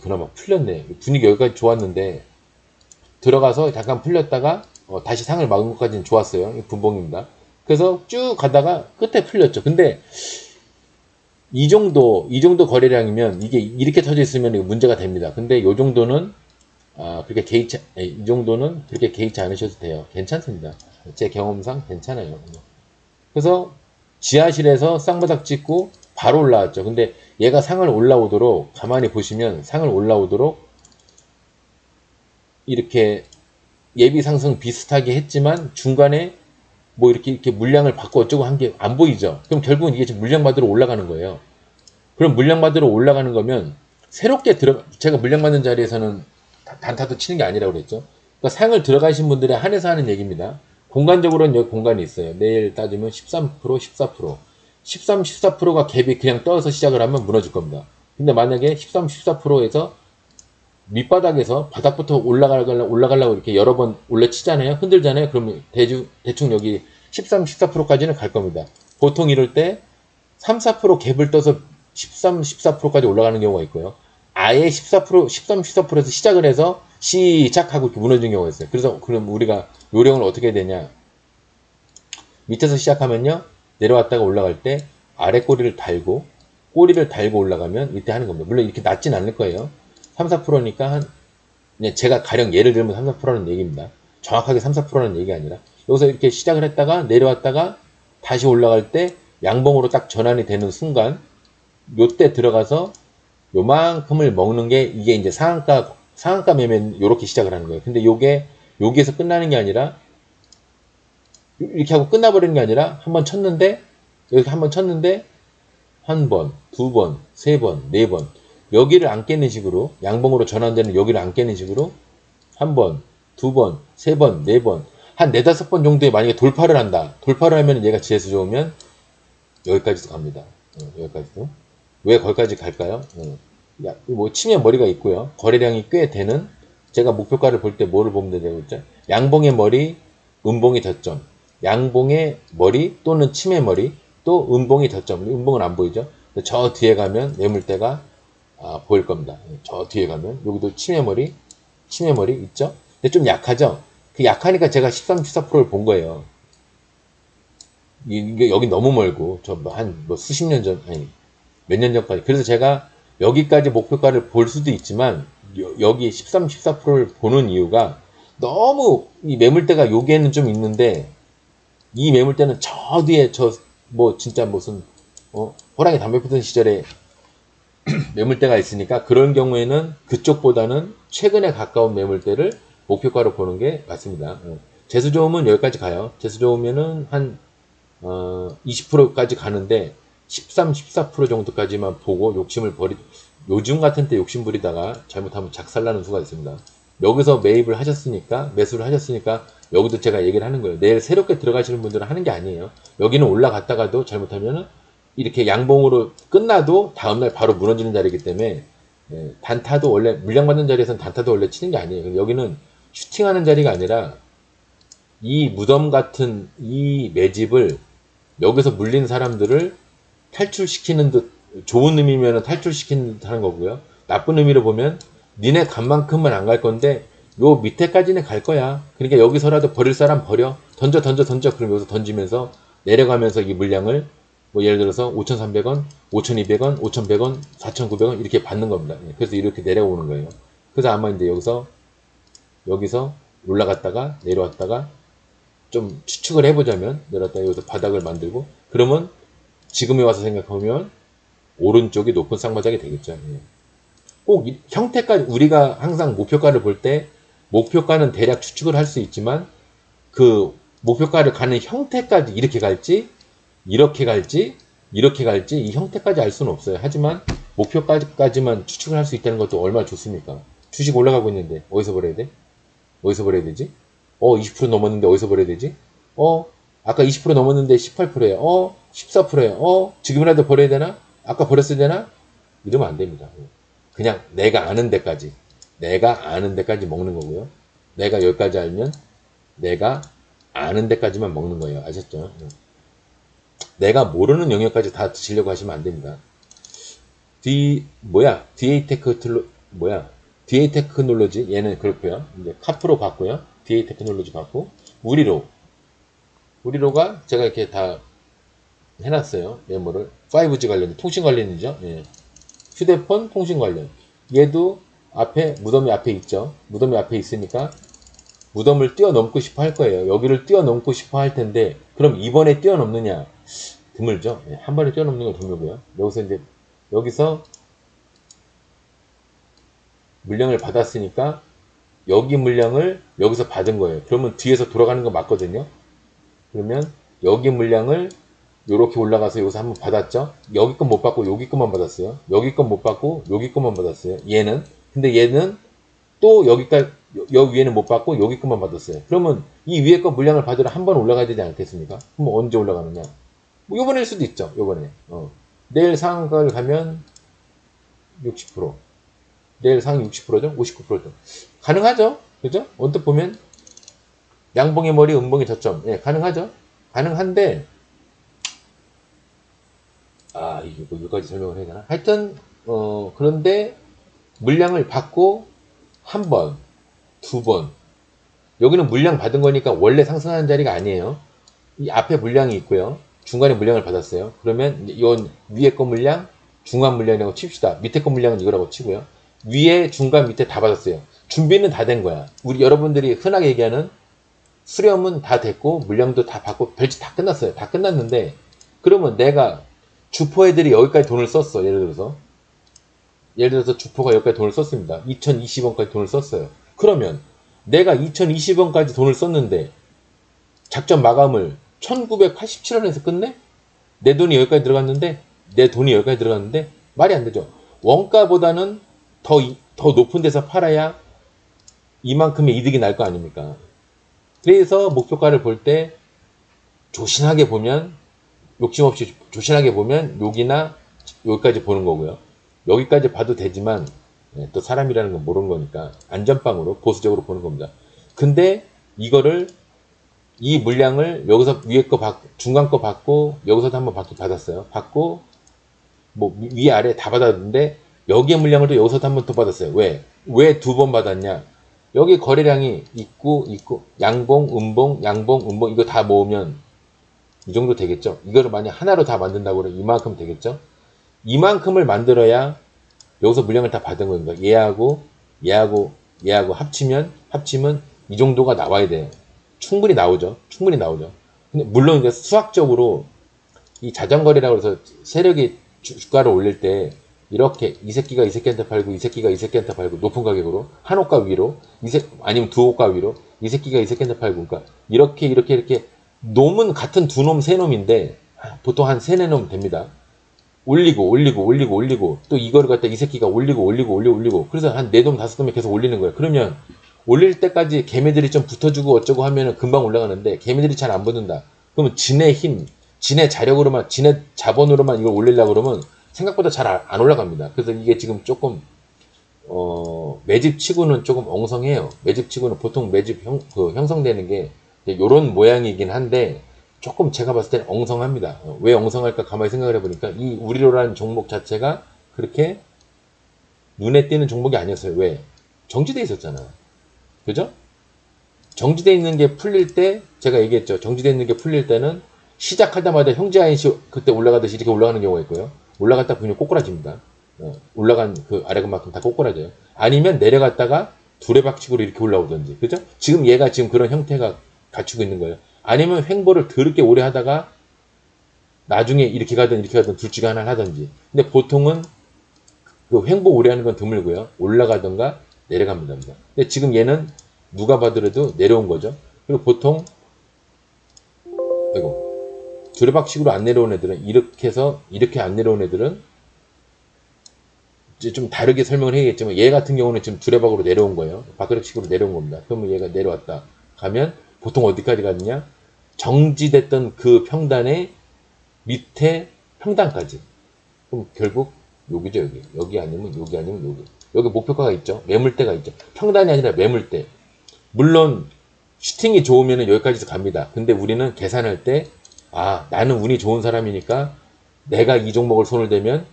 그나마 풀렸네. 분위기 여기까지 좋았는데 들어가서 잠깐 풀렸다가 다시 상을 막은 것까지는 좋았어요. 분봉입니다. 그래서 쭉 가다가 끝에 풀렸죠. 근데 이 정도 거래량이면 이게 이렇게 터져 있으면 문제가 됩니다. 근데 이 정도는 이 정도는 그렇게 개의치 않으셔도 돼요. 괜찮습니다. 제 경험상 괜찮아요. 그래서 지하실에서 쌍바닥 찍고 바로 올라왔죠. 근데 얘가 상을 올라오도록, 가만히 보시면 상을 올라오도록 이렇게 예비 상승 비슷하게 했지만 중간에 뭐 이렇게 물량을 받고 어쩌고 한 게 안 보이죠. 그럼 결국은 이게 지금 물량 받으러 올라가는 거예요. 그럼 물량 받으러 올라가는 거면 새롭게 제가 물량 받는 자리에서는 단타도 치는 게 아니라고 그랬죠. 그러니까 상을 들어가신 분들에 한해서 하는 얘기입니다. 공간적으로는 여기 공간이 있어요. 내일 따지면 13%, 14%. 13, 14%가 갭이 그냥 떠서 시작을 하면 무너질 겁니다. 근데 만약에 13, 14%에서 밑바닥에서 바닥부터 올라가려고 이렇게 여러 번 올려치잖아요. 흔들잖아요. 그러면 대충 여기 13, 14%까지는 갈 겁니다. 보통 이럴 때 3, 4% 갭을 떠서 13, 14%까지 올라가는 경우가 있고요. 아예 13, 14%에서 시작을 해서 시작하고 이렇게 무너지는 경우가 있어요. 그래서 그럼 우리가 요령을 어떻게 해야 되냐. 밑에서 시작하면요. 내려왔다가 올라갈 때 아래 꼬리를 달고 올라가면 이때 하는 겁니다. 물론 이렇게 낮진 않을 거예요. 3, 4%니까 제가 가령 예를 들면 3, 4%라는 얘기입니다. 정확하게 3, 4%라는 얘기가 아니라 여기서 이렇게 시작을 했다가 내려왔다가 다시 올라갈 때 양봉으로 딱 전환이 되는 순간 요때 들어가서 요만큼을 먹는 게 이게 이제 상한가 매매는 요렇게 시작을 하는 거예요. 근데 요게 여기에서 끝나는 게 아니라 이렇게 하고 끝나버리는 게 아니라 한번 쳤는데 여기 한번 쳤는데 한 번, 두 번, 세 번, 네 번. 여기를 안 깨는 식으로, 양봉으로 전환되는 여기를 안 깨는 식으로 한 번, 두 번, 세 번, 네 번, 한 네다섯 번 정도에 만약에 돌파를 한다. 돌파를 하면 얘가 지혜수 좋으면 여기까지도 갑니다. 여기까지도. 왜 거기까지 갈까요? 뭐 치매 머리가 있고요. 거래량이 꽤 되는, 제가 목표가를 볼 때 뭐를 보면 되냐고 했죠? 양봉의 머리, 음봉의 저점. 양봉의 머리 또는 치매 머리, 또 음봉의 저점. 음봉은 안 보이죠? 저 뒤에 가면 매물대가 보일 겁니다. 저 뒤에 가면 여기도 치매 머리 있죠? 근데 좀 약하죠? 그 약하니까 제가 13, 14%를 본 거예요. 이게 여기 너무 멀고 저 한 뭐 수십 년 전, 아니 몇 년 전까지. 그래서 제가 여기까지 목표가를 볼 수도 있지만 여기 13, 14%를 보는 이유가 너무 이 매물대가 여기에는 좀 있는데 이 매물대는 저 뒤에 저 뭐 진짜 무슨 호랑이 담배 피던 시절에 매물대가 있으니까 그런 경우에는 그쪽보다는 최근에 가까운 매물대를 목표가로 보는 게 맞습니다. 재수 좋으면 여기까지 가요. 재수 좋으면은 한 20%까지 가는데 13, 14% 정도까지만 보고 욕심을 요즘 같은 때 욕심 부리다가 잘못하면 작살나는 수가 있습니다. 여기서 매입을 하셨으니까, 매수를 하셨으니까 여기도 제가 얘기를 하는 거예요. 내일 새롭게 들어가시는 분들은 하는 게 아니에요. 여기는 올라갔다가도 잘못하면은 이렇게 양봉으로 끝나도 다음날 바로 무너지는 자리이기 때문에 단타도 원래 물량받는 자리에서는 단타도 원래 치는 게 아니에요. 여기는 슈팅하는 자리가 아니라 이 무덤 같은 이 매집을 여기서 물린 사람들을 탈출시키는 듯, 좋은 의미면 탈출시키는 듯 하는 거고요. 나쁜 의미로 보면 니네 간만큼은 안 갈 건데 요 밑에까지는 갈 거야. 그러니까 여기서라도 버릴 사람 버려. 던져. 그럼 여기서 던지면서 내려가면서 이 물량을 뭐 예를 들어서 5,300원, 5,200원, 5,100원, 4,900원 이렇게 받는 겁니다. 그래서 이렇게 내려오는 거예요. 그래서 아마 이제 여기서 올라갔다가 내려왔다가 좀 추측을 해보자면 내려왔다가 여기서 바닥을 만들고 그러면 지금에 와서 생각하면 오른쪽이 높은 쌍바닥이 되겠죠. 꼭 형태까지 우리가 항상 목표가를 볼 때 목표가는 대략 추측을 할 수 있지만 그 목표가를 가는 형태까지 이렇게 갈지 이렇게 갈지 이 형태까지 알 수는 없어요. 하지만 목표까지만 추측을 할 수 있다는 것도 얼마나 좋습니까? 주식 올라가고 있는데 어디서 버려야 돼? 어디서 버려야 되지? 20% 넘었는데 어디서 버려야 되지? 아까 20% 넘었는데 18%예요. 14%예요. 지금이라도 버려야 되나? 아까 버렸어야 되나? 이러면 안 됩니다. 그냥 내가 아는 데까지 먹는 거고요. 내가 여기까지 알면 내가 아는 데까지만 먹는 거예요. 아셨죠? 내가 모르는 영역까지 다 드시려고 하시면 안 됩니다. DA 테크놀로지 얘는 그렇고요. 이제 카프로 봤고요. DA 테크놀로지 봤고 우리로가 제가 이렇게 다 해놨어요. 메모를 5G 관련 통신 관련이죠. 휴대폰 통신 관련 얘도 앞에 무덤이 앞에 있죠. 무덤이 앞에 있으니까 무덤을 뛰어넘고 싶어 할 거예요. 여기를 뛰어넘고 싶어 할 텐데 그럼 이번에 뛰어넘느냐 드물죠. 한 번에 뛰어넘는 건 드물고요. 여기서 물량을 받았으니까 여기 물량을 여기서 받은 거예요. 그러면 뒤에서 돌아가는 거 맞거든요. 그러면 여기 물량을 요렇게 올라가서 여기서 한번 받았죠. 여기 건 못 받고 여기 것만 받았어요. 여기 건 못 받고 여기 것만 받았어요. 근데 얘는 또 여기까지 여기 위에는 못 받고 여기 것만 받았어요. 그러면 이 위에 거 물량을 받으러 한 번 올라가야 되지 않겠습니까? 그럼 언제 올라가느냐? 뭐 요번일 수도 있죠. 요번에. 내일 상한가를 가면 60%. 내일 상위 60%죠? 59%죠? 가능하죠? 그죠? 언뜻 보면 양봉의 머리, 음봉의 저점. 가능하죠? 가능한데 이게 뭐 여기까지 설명을 해야 되나? 하여튼 그런데 물량을 받고 한 번, 두 번. 여기는 물량 받은 거니까 원래 상승하는 자리가 아니에요. 이 앞에 물량이 있고요. 중간에 물량을 받았어요. 그러면 이건 위에 거 물량, 중간 물량이라고 칩시다. 밑에 거 물량은 이거라고 치고요. 위에, 중간, 밑에 다 받았어요. 준비는 다 된 거야. 우리 여러분들이 흔하게 얘기하는 수렴은 다 됐고 물량도 다 받고 별짓 다 끝났어요. 다 끝났는데 그러면 내가 주포 애들이 여기까지 돈을 썼어. 예를 들어서 주포가 여기까지 돈을 썼습니다. 2020원까지 돈을 썼어요. 그러면 내가 2020원까지 돈을 썼는데 작전 마감을 1987원에서 끝내? 내 돈이 여기까지 들어갔는데 내 돈이 여기까지 들어갔는데 말이 안 되죠. 원가보다는 더 높은 데서 팔아야 이만큼의 이득이 날 거 아닙니까? 그래서 목표가를 볼 때 조신하게 보면, 욕심 없이 조신하게 보면 여기나 여기까지 보는 거고요. 여기까지 봐도 되지만 또 사람이라는 건 모르는 거니까 안전빵으로 보수적으로 보는 겁니다. 근데 이거를 이 물량을 여기서 위에 거 중간 거 받고 여기서도 한번 받았어요. 받고 뭐 위아래 다 받았는데 여기에 물량을 또 여기서도 한번 더 받았어요. 왜 두 번 받았냐? 여기 거래량이 있고 양봉, 음봉 이거 다 모으면 이 정도 되겠죠. 이거를 만약 하나로 다 만든다고 그러면 이만큼 되겠죠. 이만큼을 만들어야 여기서 물량을 다 받은 겁니다. 얘하고 합치면 이 정도가 나와야 돼요. 충분히 나오죠. 근데 물론 이제 수학적으로 이 자전거리라고 해서 세력이 주가를 올릴 때 이렇게 이 새끼가 이 새끼한테 팔고 이 새끼가 이 새끼한테 팔고 높은 가격으로 한 호가 위로 아니면 두 호가 위로 이 새끼가 이 새끼한테 팔고 그러니까 이렇게 놈은 같은 두 놈 세 놈인데 보통 한 세네 놈 됩니다. 올리고 또 이거를 갖다 이 새끼가 올리고 그래서 한 네 놈 다섯 놈이 계속 올리는 거예요. 그러면 올릴 때까지 개미들이 좀 붙어주고 어쩌고 하면은 금방 올라가는데 개미들이 잘 안 붙는다. 그러면 진의 힘, 진의 자력으로만, 진의 자본으로만 이걸 올리려고 그러면 생각보다 잘 안 올라갑니다. 그래서 이게 지금 조금 매집치고는 조금 엉성해요. 매집치고는 보통 매집 형성되는 게 요런 모양이긴 한데 조금 제가 봤을 때는 엉성합니다. 왜 엉성할까 가만히 생각을 해보니까 이 우리로라는 종목 자체가 그렇게 눈에 띄는 종목이 아니었어요. 왜? 정지돼 있었잖아. 그죠? 정지돼 있는 게 풀릴 때 제가 얘기했죠. 정지돼 있는 게 풀릴 때는 시작하자마자 형제아인시 그때 올라가듯이 이렇게 올라가는 경우가 있고요. 올라갔다 보면 꼬꾸라집니다. 올라간 그 아래만큼 다 꼬꾸라져요. 아니면 내려갔다가 두레박치기로 이렇게 올라오든지. 그죠? 지금 얘가 지금 그런 형태가 갖추고 있는 거예요. 아니면 횡보를 더럽게 오래 하다가 나중에 이렇게 가든 둘 중에 하나를 하든지. 근데 보통은 그 횡보 오래 하는 건 드물고요. 올라가든가 내려갑니다. 근데 지금 얘는 누가 봐더라도 내려온 거죠. 그리고 보통 두레박식으로 안 내려온 애들은 이렇게 해서 이렇게 안 내려온 애들은 이제 좀 다르게 설명을 해야겠지만 얘 같은 경우는 지금 두레박으로 내려온 거예요. 바크락식으로 내려온 겁니다. 그러면 얘가 내려왔다 가면 보통 어디까지 가느냐? 정지됐던 그 평단의 밑에 평단까지. 그럼 결국 여기죠. 여기 아니면 여기. 여기 목표가가 있죠. 매물대가 있죠. 평단이 아니라 매물대. 물론 슈팅이 좋으면 여기까지 갑니다. 근데 우리는 계산할 때 나는 운이 좋은 사람이니까 내가 이 종목을 손을 대면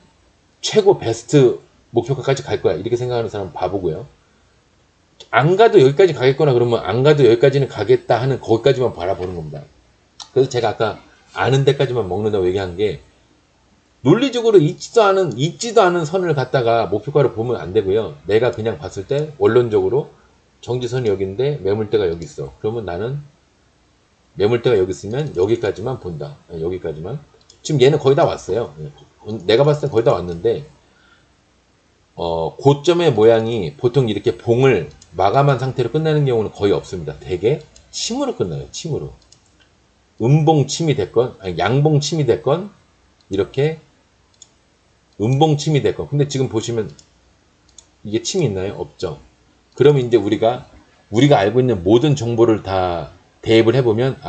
최고 베스트 목표가까지 갈 거야. 이렇게 생각하는 사람은 바보고요. 안 가도 여기까지 가겠거나 그러면 안 가도 여기까지는 가겠다 하는 거기까지만 바라보는 겁니다. 그래서 제가 아까 아는 데까지만 먹는다고 얘기한 게 논리적으로 있지도 않은 선을 갖다가 목표가를 보면 안 되고요. 내가 그냥 봤을 때 원론적으로 정지선이 여기인데 매물대가 여기 있어. 그러면 나는 매물대가 여기 있으면 여기까지만 본다. 여기까지만. 지금 얘는 거의 다 왔어요. 내가 봤을 때 거의 다 왔는데 고점의 모양이 보통 이렇게 봉을 마감한 상태로 끝나는 경우는 거의 없습니다. 대개 침으로 끝나요. 침으로. 음봉 침이 됐건 양봉 침이 됐건 이렇게 음봉 침이 됐건. 근데 지금 보시면 이게 침이 있나요? 없죠. 그러면 이제 우리가 알고 있는 모든 정보를 다 대입을 해보면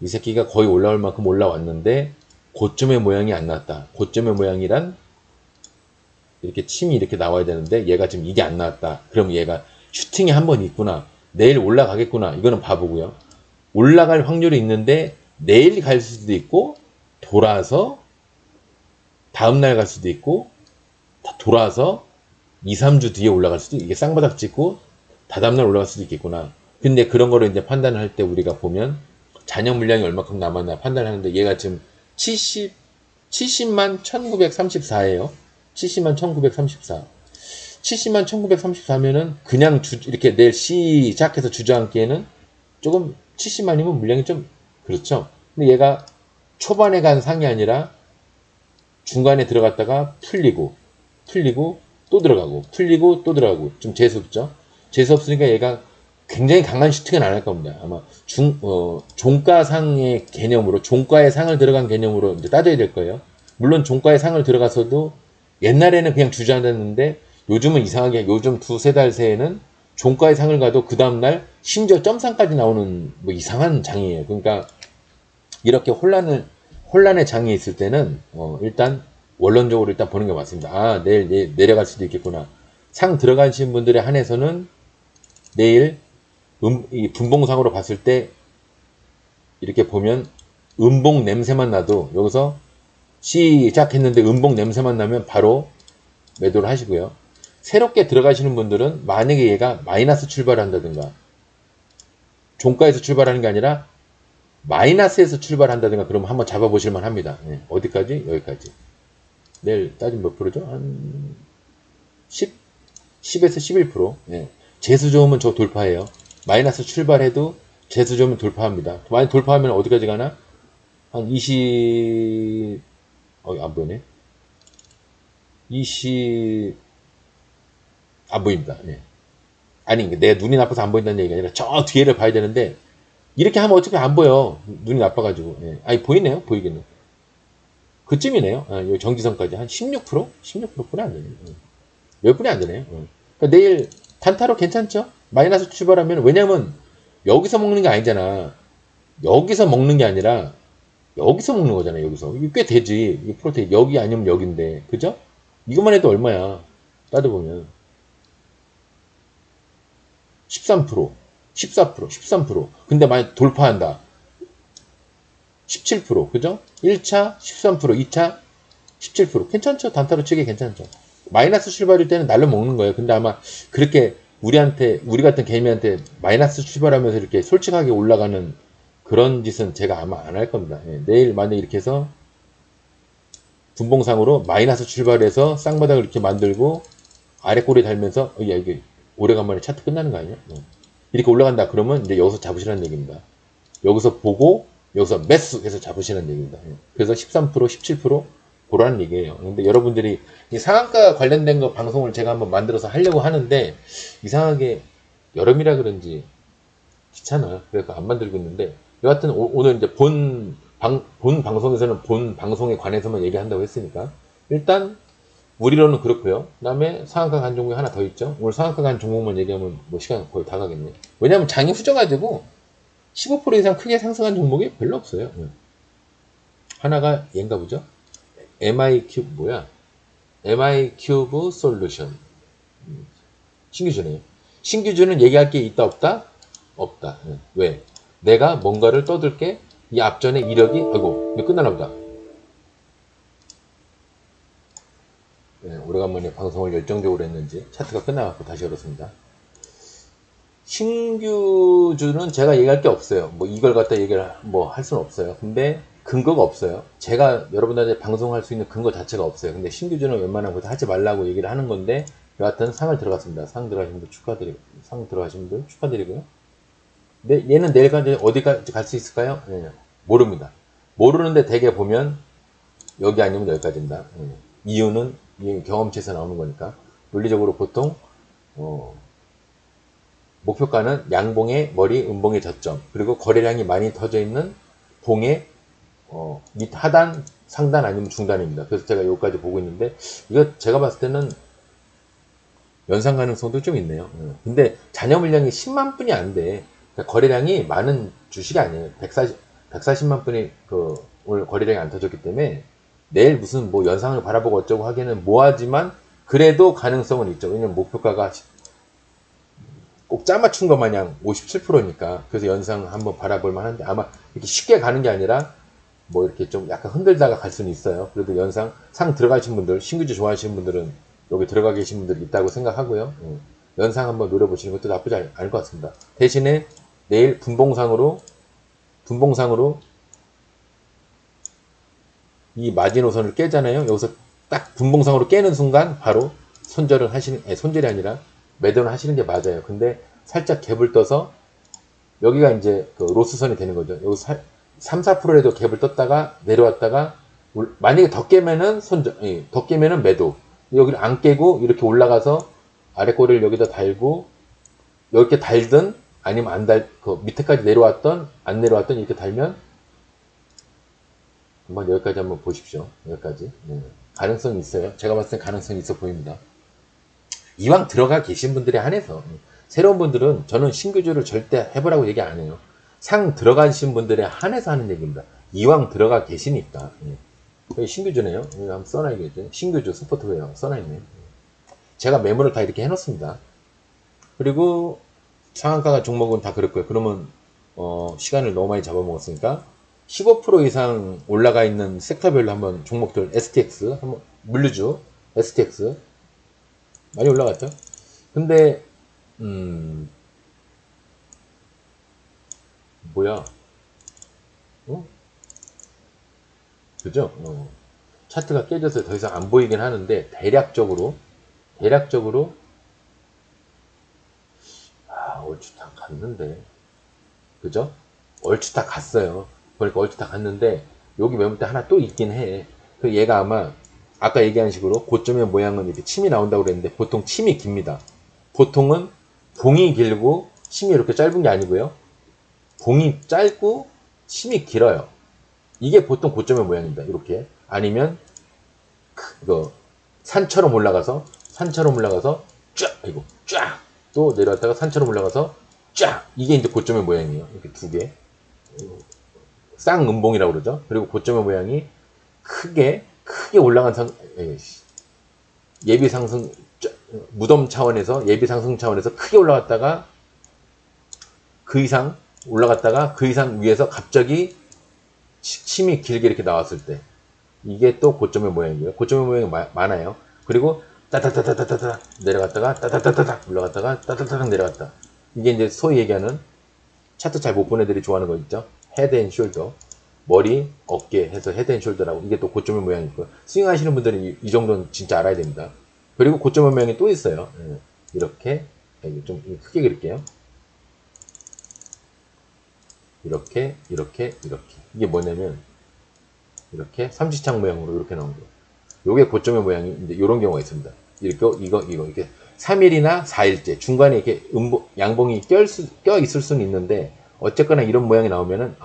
이 새끼가 거의 올라올 만큼 올라왔는데 고점의 모양이 안 나왔다. 고점의 모양이란 이렇게 침이 이렇게 나와야 되는데 얘가 지금 이게 안 나왔다. 그럼 얘가 슈팅이 한 번 있구나. 내일 올라가겠구나. 이거는 바보고요. 올라갈 확률이 있는데 내일 갈 수도 있고 돌아서 다음날 갈 수도 있고 돌아서 2, 3주 뒤에 올라갈 수도 이게 쌍바닥 찍고 다다음날 올라갈 수도 있겠구나. 근데 그런 거를 이제 판단을 할 때 우리가 보면 잔여 물량이 얼마큼 남았나 판단을 하는데 얘가 지금 70만 1934예요. 70만 1934. 70만 1934면은 그냥 이렇게 내일 시작해서 주저앉기에는 조금 70만이면 물량이 좀 그렇죠. 근데 얘가 초반에 간 상이 아니라 중간에 들어갔다가 풀리고 또 들어가고 풀리고 또 들어가고 좀 재수없죠. 재수없으니까 얘가 굉장히 강한 슈팅은 안 할 겁니다. 아마 종가상의 개념으로 종가의 상을 들어간 개념으로 이제 따져야 될 거예요. 물론 종가에 상을 들어가서도 옛날에는 그냥 주저앉았는데 요즘은 이상하게 요즘 두세 달 새에는 종가에 상을 가도 그 다음날 심지어 점상까지 나오는 뭐 이상한 장이에요. 그러니까 이렇게 혼란의 장이 있을 때는 일단 원론적으로 일단 보는 게 맞습니다. 아, 내일 내려갈 수도 있겠구나. 상 들어가신 분들에 한해서는 내일 이 분봉상으로 봤을 때 이렇게 보면 음봉 냄새만 나도 여기서 시작했는데 음봉 냄새만 나면 바로 매도를 하시고요. 새롭게 들어가시는 분들은 만약에 얘가 마이너스 출발한다든가 종가에서 출발하는 게 아니라 마이너스에서 출발한다든가 그러면 한번 잡아보실만 합니다. 네. 어디까지? 여기까지. 내일 따지면 몇 프로죠? 한 10에서 11%. 네. 재수 좋으면 저 돌파해요. 마이너스 출발해도 재수 좋으면 돌파합니다. 많이 돌파하면 어디까지 가나? 한 20, 안 보이네. 안 보입니다. 네. 아니, 내 눈이 나빠서 안 보인다는 얘기가 아니라 저 뒤에를 봐야 되는데, 이렇게 하면 어차피 안 보여. 눈이 나빠가지고. 예. 아니, 보이네요. 보이기는. 그쯤이네요. 요 정지선까지 한 16%? 16%뿐이 안 되네요. 몇 분이 안 되네요. 그러니까 내일 단타로 괜찮죠? 마이너스 출발하면, 왜냐면 여기서 먹는 게 아니잖아. 여기서 먹는 게 아니라 여기서 먹는 거잖아요. 여기서. 이게 꽤 되지. 이 프로테인. 여기 아니면 여기인데. 그죠? 이것만 해도 얼마야. 따져보면. 13%, 14%, 13%. 근데 만약 돌파한다. 17%, 그죠? 1차 13%, 2차 17%. 괜찮죠? 단타로 치기 괜찮죠? 마이너스 출발일 때는 날로 먹는 거예요. 근데 아마 그렇게 우리 같은 개미한테 마이너스 출발하면서 이렇게 솔직하게 올라가는 그런 짓은 제가 아마 안 할 겁니다. 예, 내일 만약 이렇게 해서 분봉상으로 마이너스 출발해서 쌍바닥을 이렇게 만들고 아래 꼬리 달면서 야 이게 오래간만에 차트 끝나는 거 아니야? 이렇게 올라간다 그러면 이제 여기서 잡으시라는 얘기입니다. 여기서 보고 여기서 매수해서 잡으시라는 얘기입니다. 그래서 13%, 17% 보라는 얘기예요. 근데 여러분들이 이 상한가 관련된 거 방송을 제가 한번 만들어서 하려고 하는데 이상하게 여름이라 그런지 귀찮아. 그래서 안 만들고 있는데 여하튼 오늘 이제 본 방송에서는 본 방송에 관해서만 얘기한다고 했으니까 일단 우리로는 그렇고요. 그 다음에 상한가 간 종목이 하나 더 있죠. 오늘 상한가 간 종목만 얘기하면 뭐 시간 거의 다 가겠네. 왜냐면 장이 후져가지고 15% 이상 크게 상승한 종목이 별로 없어요. 하나가 얘인가 보죠. MI큐브 뭐야? MI큐브 솔루션. 신규주네요. 신규주는 얘기할 게 있다 없다? 없다. 왜? 내가 뭔가를 떠들게 이 앞전에 이력이 아이고 끝나나 보다. 네, 오래간만에 방송을 열정적으로 했는지 차트가 끝나갖고 다시 열었습니다. 신규주는 제가 얘기할 게 없어요. 뭐 이걸 갖다 얘기를 뭐 할 수는 없어요. 근데 근거가 없어요. 제가 여러분들한테 방송할 수 있는 근거 자체가 없어요. 근데 신규주는 웬만하면 하지 말라고 얘기를 하는 건데 여하튼 상을 들어갔습니다. 상 들어가신 분들 축하드리고요. 근데 얘는 내일까지 어디까지 갈 수 있을까요? 네, 모릅니다. 모르는데 대개 보면 여기 아니면 여기까지입니다. 이유는 경험치에서 나오는 거니까 논리적으로 보통 목표가는 양봉의 머리, 음봉의 저점 그리고 거래량이 많이 터져 있는 봉의 밑 하단, 상단 아니면 중단입니다. 그래서 제가 여기까지 보고 있는데 이거 제가 봤을 때는 연상 가능성도 좀 있네요. 근데 잔여 물량이 10만 분이 안 돼. 그러니까 거래량이 많은 주식이 아니에요. 140만 분이 오늘 거래량이 안 터졌기 때문에 내일 무슨 뭐 연상을 바라보고 어쩌고 하기에는 뭐하지만 그래도 가능성은 있죠. 왜냐면 목표가가 꼭 짜맞춘 것 마냥 57%니까 그래서 연상 한번 바라볼 만한데 아마 이렇게 쉽게 가는 게 아니라 뭐 이렇게 좀 약간 흔들다가 갈 수는 있어요. 그래도 연상 상 들어가신 분들 신규주 좋아하시는 분들은 여기 들어가 계신 분들이 있다고 생각하고요. 연상 한번 노려보시는 것도 나쁘지 않을 것 같습니다. 대신에 내일 분봉상으로 이 마지노선을 깨잖아요. 여기서 딱 분봉상으로 깨는 순간 바로 손절이 아니라 매도를 하시는 게 맞아요. 근데 살짝 갭을 떠서 여기가 이제 그 로스선이 되는 거죠. 여기 3, 4%에도 갭을 떴다가 내려왔다가 만약에 더 깨면은 더 깨면은 매도. 여기를 안 깨고 이렇게 올라가서 아래 꼬리를 여기다 달고 이렇게 달든 아니면 그 밑에까지 내려왔던 안 내려왔던 이렇게 달면 한번 여기까지 한번 보십시오. 여기까지. 네. 가능성이 있어요. 제가 봤을 때 가능성이 있어 보입니다. 이왕 들어가 계신 분들에 한해서 새로운 분들은 저는 신규주를 절대 해보라고 얘기 안 해요. 상 들어가신 분들에 한해서 하는 얘기입니다. 이왕 들어가 계시니까. 여기 신규주네요. 여기 한번 써놔야겠죠. 신규주 스포트웨어 써놔있네요. 제가 매물을 다 이렇게 해놓습니다. 그리고 상한가 종목은 다 그럴 거예요. 그러면 시간을 너무 많이 잡아먹었으니까 15% 이상 올라가 있는 섹터별로 한번 종목들 STX 한번 물류주 STX 많이 올라갔죠. 근데 뭐야? 그죠? 차트가 깨져서 더 이상 안 보이긴 하는데 대략적으로 얼추 다 갔는데 그죠? 얼추 다 갔어요. 그러니까 얼추 다 갔는데 여기 매물대 하나 또 있긴 해. 그 얘가 아마 아까 얘기한 식으로 고점의 모양은 이렇게 침이 나온다고 그랬는데 보통 침이 깁니다. 보통은 봉이 길고 침이 이렇게 짧은 게 아니고요. 봉이 짧고 침이 길어요. 이게 보통 고점의 모양입니다. 이렇게 아니면 산처럼 올라가서 쫙 또 내려왔다가 산처럼 올라가서 쫙 이게 이제 고점의 모양이에요. 이렇게 두 개. 쌍음봉이라고 그러죠. 그리고 고점의 모양이 크게 올라간 예비 상승 무덤 차원에서 예비 상승 차원에서 크게 올라갔다가 그 이상 올라갔다가 그 이상 위에서 갑자기 침이 길게 이렇게 나왔을 때 이게 또 고점의 모양이고요. 고점의 모양이 많아요. 그리고 따다다다다다 내려갔다가 따다다다닥 올라갔다가 따다다닥 내려갔다. 이게 이제 소위 얘기하는 차트 잘 못 본 애들이 좋아하는 거 있죠. 헤드 앤 숄더. 머리, 어깨 해서 헤드 앤 숄더라고. 이게 또 고점의 모양이고. 스윙 하시는 분들은 이 정도는 진짜 알아야 됩니다. 그리고 고점의 모양이 또 있어요. 이렇게 좀 크게 그릴게요. 이렇게 이게 뭐냐면 이렇게 삼지창 모양으로 이렇게 나온 거예요. 요게 고점의 모양이 이제 이런 경우가 있습니다. 이렇게 3일이나 4일째 중간에 이렇게 양봉이 껴 있을 수는 있는데 어쨌거나 이런 모양이 나오면은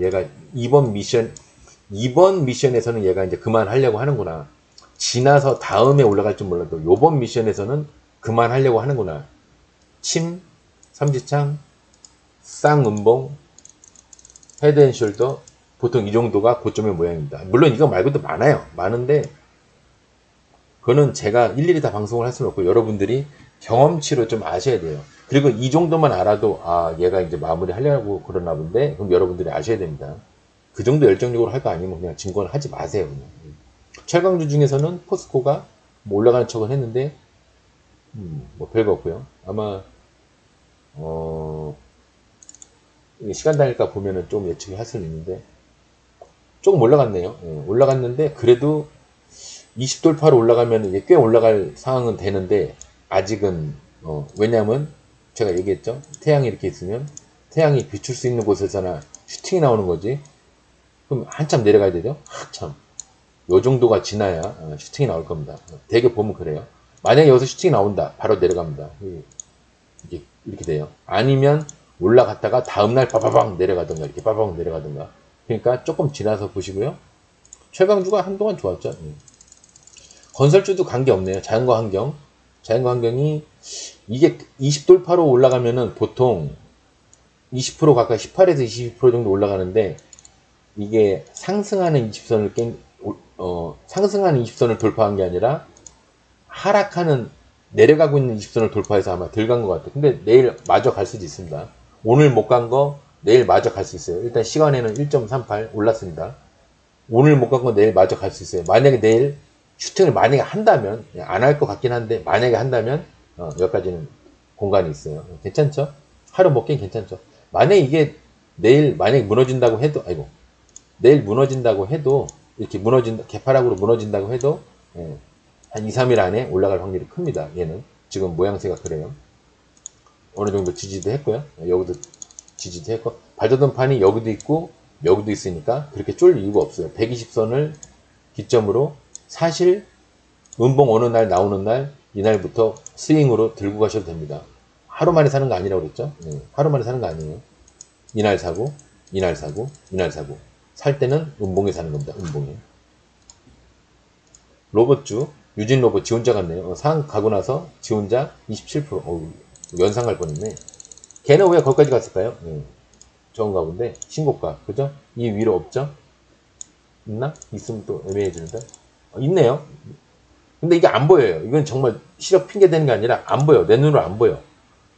얘가 이번 미션에서는 얘가 이제 그만하려고 하는구나. 지나서 다음에 올라갈 줄 몰라도 요번 미션에서는 그만하려고 하는구나. 침, 삼지창, 쌍음봉, 헤드앤숄더 보통 이 정도가 고점의 모양입니다. 물론 이거 말고도 많은데 그거는 제가 일일이 다 방송을 할 수는 없고 여러분들이 경험치로 좀 아셔야 돼요. 그리고 이 정도만 알아도 얘가 이제 마무리 하려고 그러나 본데 그럼 여러분들이 아셔야 됩니다. 그 정도 열정적으로 할 거 아니면 그냥 증권을 하지 마세요. 그냥. 철강주 중에서는 포스코가 뭐 올라가는 척은 했는데 뭐 별거 없고요. 아마 시간 다닐까 보면은 좀 예측을 할 수는 있는데 조금 올라갔네요. 올라갔는데 그래도 20돌파로 올라가면 이제 꽤 올라갈 상황은 되는데 아직은 왜냐하면 제가 얘기했죠. 태양이 이렇게 있으면 태양이 비출 수 있는 곳에서나 슈팅이 나오는 거지. 그럼 한참 내려가야 되죠. 한참. 요 정도가 지나야 슈팅이 나올 겁니다. 대개 보면 그래요. 만약에 여기서 슈팅이 나온다. 바로 내려갑니다. 이렇게 돼요. 아니면 올라갔다가 다음날 빠바방 내려가던가 이렇게 빠바방 내려가던가. 그러니까 조금 지나서 보시고요. 최강주가 한동안 좋았죠. 건설주도 관계없네요. 자연과 환경이 이게 20돌파로 올라가면은 보통 20% 가까이 18에서 22% 정도 올라가는데 이게 상승하는 20선을 돌파한 게 아니라 하락하는 내려가고 있는 20선을 돌파해서 아마 덜 간 것 같아요. 근데 내일 마저 갈 수도 있습니다. 오늘 못 간 거 내일 마저 갈 수 있어요. 일단 시간에는 1.38 올랐습니다. 오늘 못 간 거 내일 마저 갈 수 있어요. 만약에 내일 슈팅을 만약에 한다면 안 할 것 같긴 한데 만약에 한다면 여기까지는 공간이 있어요. 괜찮죠? 하루 먹긴 괜찮죠? 만약에 이게 내일 만약에 무너진다고 해도 내일 무너진다고 해도 이렇게 개파락으로 무너진다고 해도 한 2, 3일 안에 올라갈 확률이 큽니다. 얘는 지금 모양새가 그래요. 어느 정도 지지도 했고요. 여기도 지지도 했고 발돋움 판이 여기도 있고 여기도 있으니까 그렇게 쫄 이유가 없어요. 120선을 기점으로 사실 음봉 어느 날 나오는 날 이날부터 스윙으로 들고 가셔도 됩니다. 하루 만에 사는 거 아니라고 그랬죠? 하루 만에 사는 거 아니에요. 이날 사고 살 때는 음봉에 사는 겁니다. 음봉에. 로봇주, 유진 로봇 지원자 같네요. 상한 가고 나서 지원자 27%. 어우, 연상 갈 뻔했네. 걔는 왜 거기까지 갔을까요? 좋은가 본데 신고가 그죠? 이 위로 없죠? 있나? 있으면 또 애매해지는데 있네요. 근데 이게 안 보여요. 이건 정말 시력 핑계 되는 게 아니라 안 보여. 내 눈으로 안 보여.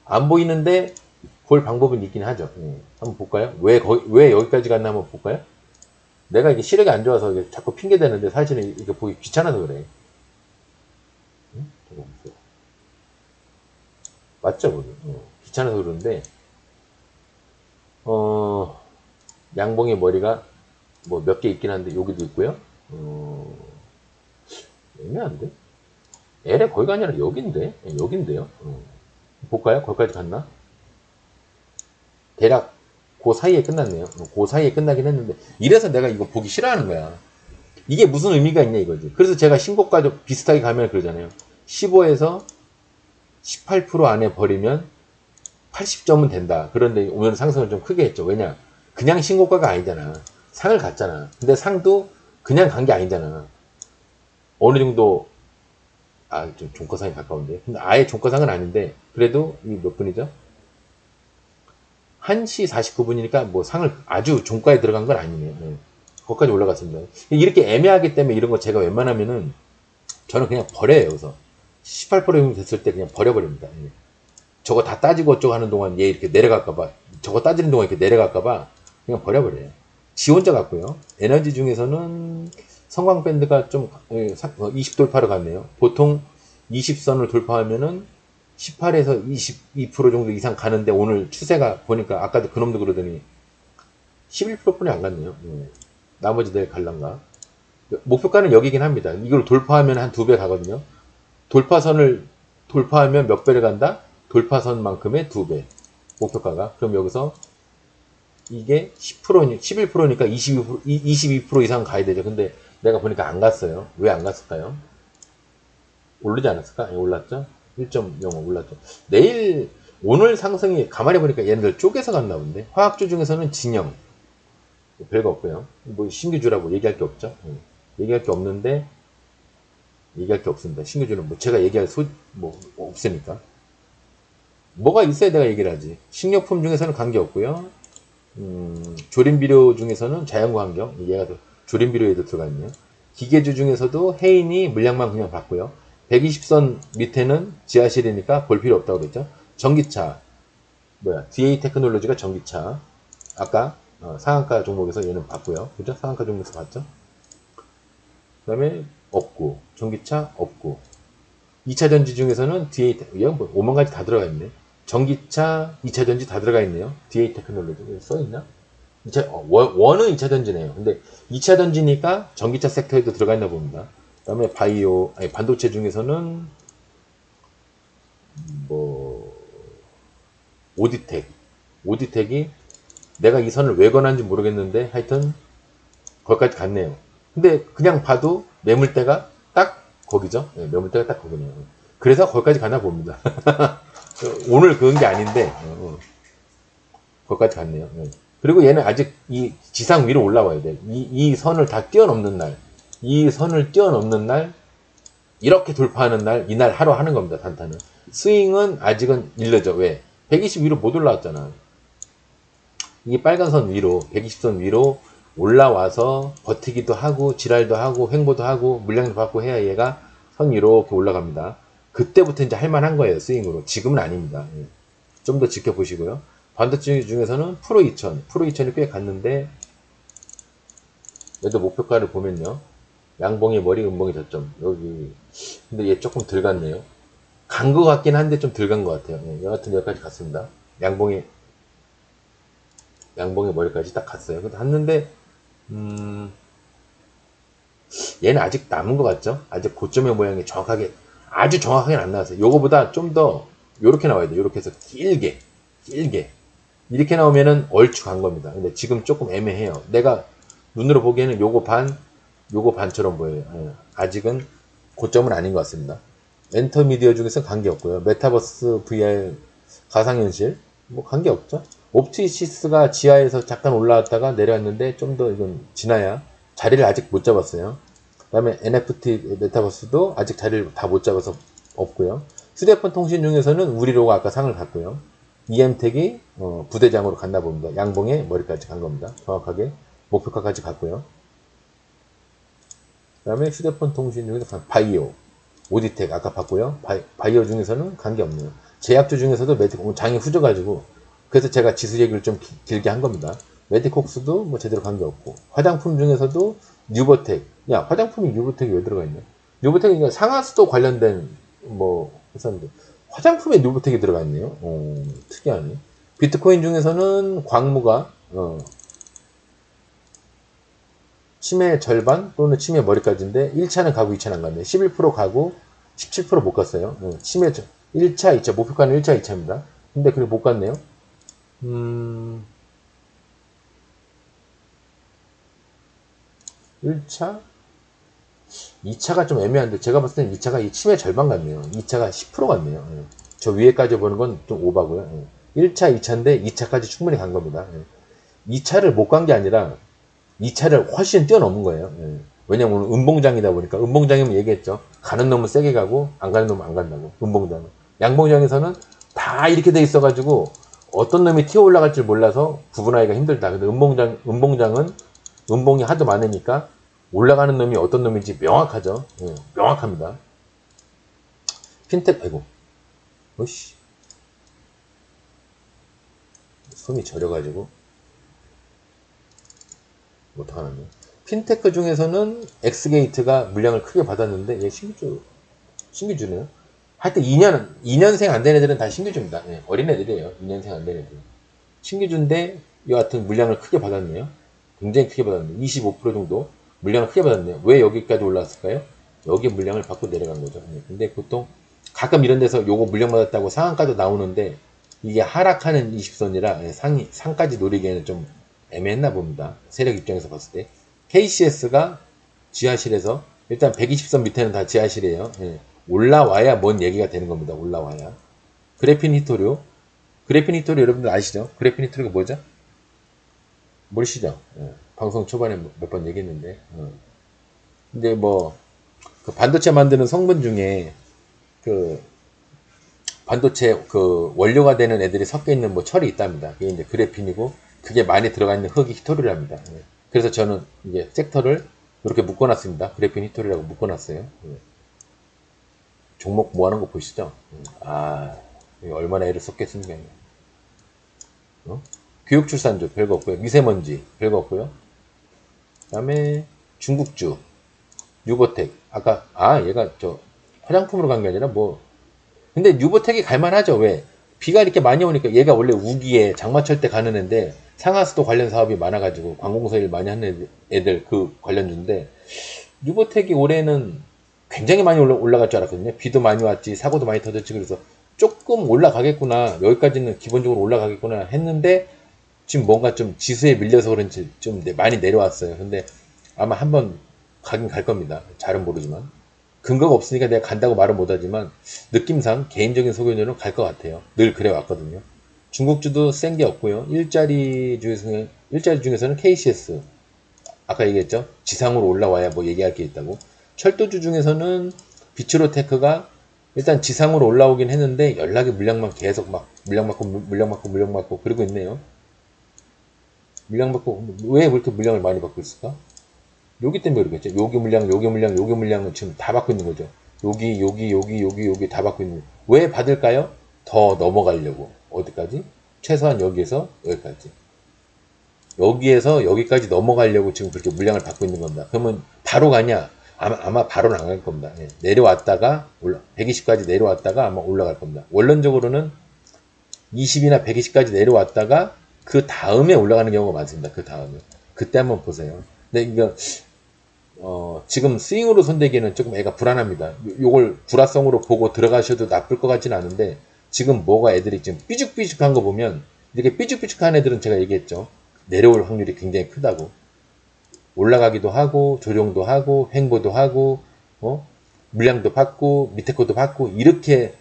안 보이는데 볼 방법은 있긴 하죠. 한번 볼까요? 왜 여기까지 갔나 한번 볼까요? 내가 이게 시력이 안 좋아서 이게 자꾸 핑계 대는데 사실은 이게 보기 귀찮아서 그래. 저거 보세요. 맞죠? 그게? 귀찮아서 그러는데 양봉의 머리가 뭐 몇 개 있긴 한데 여기도 있고요. 애매한데? L에 거기가 아니라 여긴데? 여긴데요? 볼까요? 거기까지 갔나? 대략 그 사이에 끝났네요. 그 사이에 끝나긴 했는데 이래서 내가 이거 보기 싫어하는 거야. 이게 무슨 의미가 있냐 이거지. 그래서 제가 신고가 비슷하게 가면 그러잖아요. 15에서 18% 안에 버리면 80점은 된다. 그런데 오늘 상승을 좀 크게 했죠. 왜냐? 그냥 신고가가 아니잖아. 상을 갔잖아. 근데 상도 그냥 간 게 아니잖아. 어느 정도 좀 종가상에 가까운데. 근데 아예 종가상은 아닌데 그래도 이 몇 분이죠? 1시 49분이니까 뭐 상을 아주 종가에 들어간 건 아니네요. 거기까지 올라갔습니다. 이렇게 애매하기 때문에 이런 거 제가 웬만하면은 저는 그냥 버려요. 여기서 18% 됐을 때 그냥 버려버립니다. 저거 다 따지고 어쩌고 하는 동안 얘 이렇게 내려갈까봐 저거 따지는 동안 이렇게 내려갈까봐 그냥 버려버려요. 지원자 같고요. 에너지 중에서는 성광밴드가 좀 20 돌파로 갔네요. 보통 20선을 돌파하면은 18에서 22% 정도 이상 가는데 오늘 추세가 보니까 아까도 그놈도 그러더니 11%뿐이 안 갔네요. 나머지 내일 갈란가. 목표가는 여기긴 합니다. 이걸 돌파하면 한 2배 가거든요. 돌파선을 돌파하면 몇 배를 간다? 돌파선만큼의 2배. 목표가가. 그럼 여기서 이게 10%, 11%니까 22% 이상 가야 되죠. 근데 내가 보니까 안 갔어요. 왜 안 갔을까요? 오르지 않았을까? 올랐죠? 1.05 올랐죠. 오늘 상승이 가만히 보니까 얘네들 쪼개서 갔나 본데. 화학주 중에서는 진영. 별거 없고요. 뭐 신규주라고 얘기할 게 없죠. 얘기할 게 없는데, 얘기할 게 없습니다. 신규주는 뭐 제가 얘기할 뭐 없으니까. 뭐가 있어야 내가 얘기를 하지. 식료품 중에서는 관계 없고요. 조림비료 중에서는 자연과 환경. 얘가 조림비료에도 들어가 있네요. 기계주 중에서도 해인이 물량만 그냥 받고요. 120선 밑에는 지하실이니까 볼 필요 없다고 그랬죠. 전기차. DA 테크놀로지가 전기차. 아까 상한가 종목에서 얘는 봤고요. 그죠? 상한가 종목에서 봤죠? 그 다음에 없고, 전기차 없고. 2차 전지 중에서는 DA, 뭐 5만 가지 다 들어가 있네. 전기차, 2차 전지 다 들어가 있네요. DA 테크놀로지. 써있나? 원은 2차 전지네요. 근데 2차 전지니까 전기차 섹터에도 들어가 있나 봅니다. 그 다음에 반도체 중에서는 오디텍이 내가 이 선을 왜 건한지 모르겠는데 하여튼 거기까지 갔네요. 근데 그냥 봐도 매물대가 딱 거기죠. 매물대가 딱 거기네요. 그래서 거기까지 가나 봅니다. 오늘 그런 게 아닌데 거기까지 갔네요. 그리고 얘는 아직 이 지상 위로 올라와야 돼. 이 선을 다 뛰어넘는 날, 이 선을 뛰어넘는 날, 이렇게 돌파하는 날, 이날 하루 하는 겁니다. 단타는. 스윙은 아직은 일르죠. 왜? 120 위로 못 올라왔잖아. 이 빨간 선 위로, 120선 위로 올라와서 버티기도 하고, 지랄도 하고, 횡보도 하고, 물량도 받고 해야 얘가 선 이렇게 올라갑니다. 그때부터 이제 할만한 거예요. 스윙으로. 지금은 아닙니다. 좀 더 지켜보시고요. 반도체 중에서는 프로2000이 꽤 갔는데, 얘도 목표가를 보면요. 양봉의 머리, 음봉의 저점. 여기. 근데 얘 조금 덜 갔네요. 간 것 같긴 한데 좀 덜 간 것 같아요. 여하튼 여기까지 갔습니다. 양봉의 머리까지 딱 갔어요. 근데 갔는데, 얘는 아직 남은 것 같죠? 아직 고점의 모양이 아주 정확하게는 안 나왔어요. 요거보다 좀 더, 요렇게 나와야 돼요. 요렇게 해서 길게. 이렇게 나오면은 얼추 간 겁니다. 근데 지금 조금 애매해요. 내가 눈으로 보기에는 요거 반처럼 보여요. 아직은 고점은 아닌 것 같습니다. 엔터미디어 중에서 관계없고요. 메타버스 VR 가상현실 뭐 관계없죠. 옵티시스가 지하에서 잠깐 올라왔다가 내려왔는데 좀 더 이건 지나야 자리를 아직 못 잡았어요. 그 다음에 NFT 메타버스도 아직 자리를 다 못 잡아서 없고요. 휴대폰 통신 중에서는 우리로가 아까 상을 갔고요. 이엠텍이 부대장으로 갔나 봅니다. 양봉에 머리까지 간 겁니다. 정확하게 목표가까지 갔고요. 그 다음에 휴대폰 통신 중에서 바이오, 오디텍 아까 봤고요. 바이오 중에서는 간 게 없네요. 제약주 중에서도 장이 후져가지고 그래서 제가 지수 얘기를 좀 길게 한 겁니다. 메디콕스도 뭐 제대로 간 게 없고, 화장품 중에서도 뉴버텍. 야, 화장품이 뉴버텍이 왜 들어가 있냐? 뉴버텍이 상하수도 관련된 뭐 회사인데 화장품에 뉴버텍이 들어가 있네요. 특이하네. 비트코인 중에서는 광무가 침해 절반 또는 침해 머리까지인데 1차는 가고 2차는 안 갔네. 11% 가고 17% 못 갔어요. 침해 1차, 2차 목표가는 1차, 2차입니다. 근데 그래 못 갔네요. 1차? 2차가 좀 애매한데 제가 봤을 땐 2차가 이 침해 절반 같네요. 2차가 10% 같네요. 저 위에까지 보는 건 좀 오바고요. 1차, 2차인데 2차까지 충분히 간 겁니다. 2차를 못 간 게 아니라 2차를 훨씬 뛰어넘은 거예요. 왜냐면 오늘 음봉장이다 보니까 음봉장이면 얘기했죠. 가는 놈은 세게 가고 안 가는 놈은 안 간다고. 음봉장은. 양봉장에서는 다 이렇게 돼 있어가지고 어떤 놈이 튀어 올라갈 줄 몰라서 구분하기가 힘들다. 근데 음봉장은 음봉이 하도 많으니까 올라가는 놈이 어떤 놈인지 명확하죠. 명확합니다. 핀텍, 아이고. 어이씨. 손이 저려가지고. 어떡하나. 핀테크 중에서는 엑스게이트가 물량을 크게 받았는데, 얘 신규주네요. 하여튼 2년생 안 된 애들은 다 신규주입니다. 어린 애들이에요. 2년생 안 된 애들. 신규주인데, 여하튼 물량을 크게 받았네요. 굉장히 크게 받았네요. 25% 정도 물량을 크게 받았네요. 왜 여기까지 올라왔을까요? 여기 물량을 받고 내려간 거죠. 근데 보통 가끔 이런 데서 요거 물량 받았다고 상한가도 나오는데 이게 하락하는 20선이라 상까지 노리기에는 좀 애매했나 봅니다. 세력 입장에서 봤을 때. KCS가 지하실에서 일단 120선 밑에는 다 지하실이에요. 올라와야 뭔 얘기가 되는 겁니다. 올라와야. 그래핀 히토류 여러분들 아시죠? 그래핀 히토류가 뭐죠? 모르시죠? 방송 초반에 몇 번 얘기했는데. 근데 뭐, 그 반도체 만드는 성분 중에, 그, 반도체 그 원료가 되는 애들이 섞여 있는 뭐 철이 있답니다. 그게 이제 그래핀이고, 그게 많이 들어가 있는 흙이 히토류랍니다. 그래서 저는 이제 섹터를 이렇게 묶어놨습니다. 그래핀 히토류라고 묶어놨어요. 종목 뭐 하는 거 보시죠? 얼마나 애를 썼겠습니까? 교육출산주 별거 없고요. 미세먼지 별거 없고요. 그 다음에 중국주 뉴버텍 아까 얘가 저 화장품으로 간 게 아니라 뭐 근데 뉴버텍이 갈만하죠. 왜? 비가 이렇게 많이 오니까 얘가 원래 우기에 장마철 때 가는 애인데 상하수도 관련 사업이 많아가지고 관공서 일 많이 하는 애들 그 관련주인데 뉴버텍이 올해는 굉장히 많이 올라갈 줄 알았거든요. 비도 많이 왔지 사고도 많이 터졌지 그래서 조금 올라가겠구나 여기까지는 기본적으로 올라가겠구나 했는데 지금 뭔가 좀 지수에 밀려서 그런지 좀 많이 내려왔어요. 근데 아마 한번 가긴 갈 겁니다. 잘은 모르지만. 근거가 없으니까 내가 간다고 말은 못하지만 느낌상 개인적인 소견으로는 갈 것 같아요. 늘 그래 왔거든요. 중국주도 센 게 없고요. 일자리 중에서는 KCS. 아까 얘기했죠. 지상으로 올라와야 뭐 얘기할 게 있다고. 철도주 중에서는 비츠로테크가 일단 지상으로 올라오긴 했는데 연락이 물량만 계속 막 물량 받고 그러고 있네요. 물량 받고 왜 그렇게 물량을 많이 받고 있을까? 여기 때문에 그러겠죠. 여기 물량을 지금 다 받고 있는 거죠. 여기 다 받고 있는 거예요. 왜 받을까요? 더 넘어가려고. 어디까지? 최소한 여기에서 여기까지. 여기에서 여기까지 넘어가려고 지금 그렇게 물량을 받고 있는 겁니다. 그러면 바로 가냐? 아마 바로는 안 갈 겁니다. 내려왔다가 120까지 내려왔다가 아마 올라갈 겁니다. 원론적으로는 20이나 120까지 내려왔다가 그 다음에 올라가는 경우가 많습니다. 그 다음에. 그때 한번 보세요. 근데 이거 지금 스윙으로 손대기에는 조금 애가 불안합니다. 요걸 불화성으로 보고 들어가셔도 나쁠 것 같지는 않은데 지금 뭐가 애들이 지금 삐죽삐죽한 거 보면 이렇게 삐죽삐죽한 애들은 제가 얘기했죠. 내려올 확률이 굉장히 크다고. 올라가기도 하고 조정도 하고 횡보도 하고 물량도 받고 밑에 것도 받고 이렇게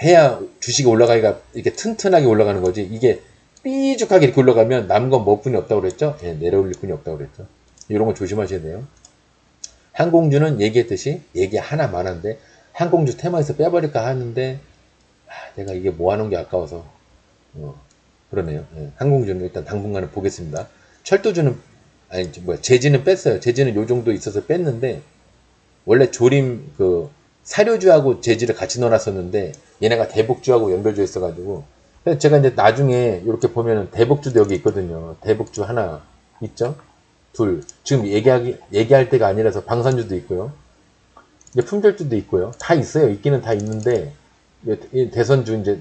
해야 주식이 올라가기가 이렇게 튼튼하게 올라가는 거지. 이게 삐죽하게 이렇게 올라가면 남은 건 뭐 뿐이 없다고 그랬죠? 예, 내려올릴 뿐이 없다고 그랬죠. 이런 거 조심하셔야 돼요. 한공주는 얘기했듯이 얘기 하나만 한데 한공주 테마에서 빼버릴까 하는데 내가 이게 모아놓은 게 아까워서 그러네요. 예, 한공주는 일단 당분간은 보겠습니다. 철도주는 아니 뭐야 제지는 뺐어요. 제지는 요 정도 있어서 뺐는데 원래 조림 그 사료주하고 제지를 같이 넣어놨었는데 얘네가 대복주하고 연결되어 있어가지고 제가 이제 나중에 이렇게 보면은 대복주도 여기 있거든요. 대복주 하나 있죠? 둘. 지금 얘기할 때가 아니라서 방산주도 있고요. 이제 품절주도 있고요. 다 있어요. 있기는 다 있는데 대선주 이제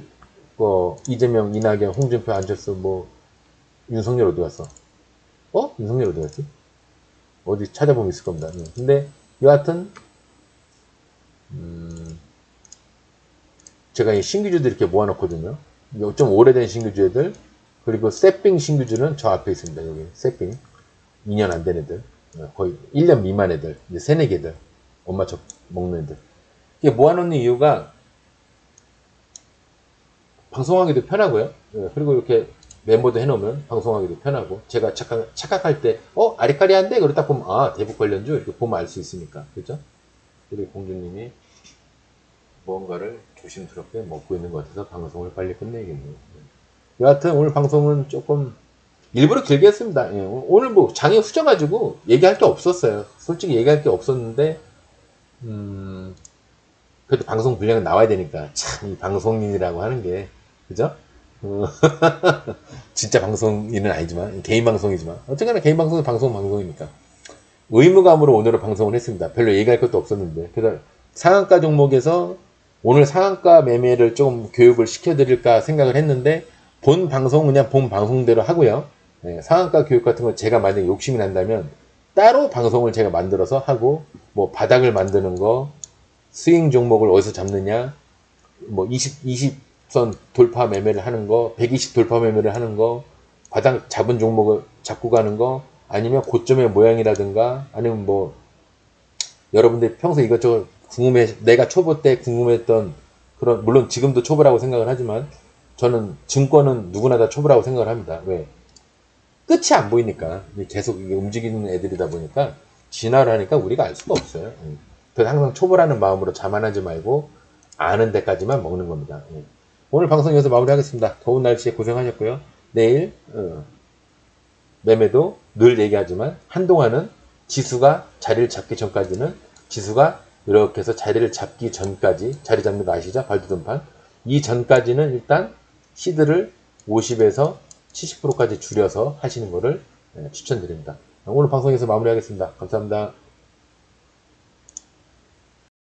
이재명, 이낙연, 홍준표, 안철수 뭐 윤석열 어디 갔어? 윤석열 어디 갔지? 어디 찾아보면 있을 겁니다. 근데 여하튼 제가 이 신규주들 이렇게 모아놓거든요. 좀 오래된 신규주들 그리고 세핑 신규주는 저 앞에 있습니다. 여기 세핑 2년 안 된 애들 거의 1년 미만 애들 이제 3, 4개들 엄마 저 먹는 애들 이게 모아놓는 이유가 방송하기도 편하고요. 그리고 이렇게 멤버도 해놓으면 방송하기도 편하고 제가 착각할 때 아리까리한데 그러다 보면 대북 관련주 이렇게 보면 알 수 있으니까 그죠? 우리 공주님이 무언가를 조심스럽게 먹고 있는 것 같아서 방송을 빨리 끝내야겠네요. 여하튼 오늘 방송은 조금 일부러 길게 했습니다. 오늘 뭐 장이 후져가지고 얘기할 게 없었어요. 솔직히 얘기할 게 없었는데 그래도 방송 분량은 나와야 되니까 참 이 방송인이라고 하는 게 그죠? 진짜 방송인은 아니지만 개인 방송이지만 어쨌거나 개인 방송은 방송이니까 의무감으로 오늘은 방송을 했습니다. 별로 얘기할 것도 없었는데 그래서 상한가 종목에서 오늘 상한가 매매를 좀 교육을 시켜드릴까 생각을 했는데 본 방송은 그냥 본 방송대로 하고요. 상한가 교육 같은 거 제가 만약에 욕심이 난다면 따로 방송을 제가 만들어서 하고 뭐 바닥을 만드는 거 스윙 종목을 어디서 잡느냐 뭐 20선 돌파 매매를 하는 거 120 돌파 매매를 하는 거 바닥 잡은 종목을 잡고 가는 거 아니면 고점의 모양이라든가 아니면 뭐 여러분들 평소 이것저것 내가 초보 때 궁금했던 그런 물론 지금도 초보라고 생각을 하지만 저는 증권은 누구나 다 초보라고 생각을 합니다. 왜? 끝이 안 보이니까 계속 움직이는 애들이다 보니까 진화를 하니까 우리가 알 수가 없어요. 그래서 항상 초보라는 마음으로 자만하지 말고 아는 데까지만 먹는 겁니다. 오늘 방송 여기서 마무리하겠습니다. 더운 날씨에 고생하셨고요. 내일 매매도 늘 얘기하지만 한동안은 지수가 자리를 잡기 전까지는 지수가 이렇게 해서 자리를 잡기 전까지 자리 잡는 거 아시죠? 발두둔판 이 전까지는 일단 시드를 50에서 70%까지 줄여서 하시는 거를 추천드립니다. 오늘 방송에서 마무리하겠습니다. 감사합니다.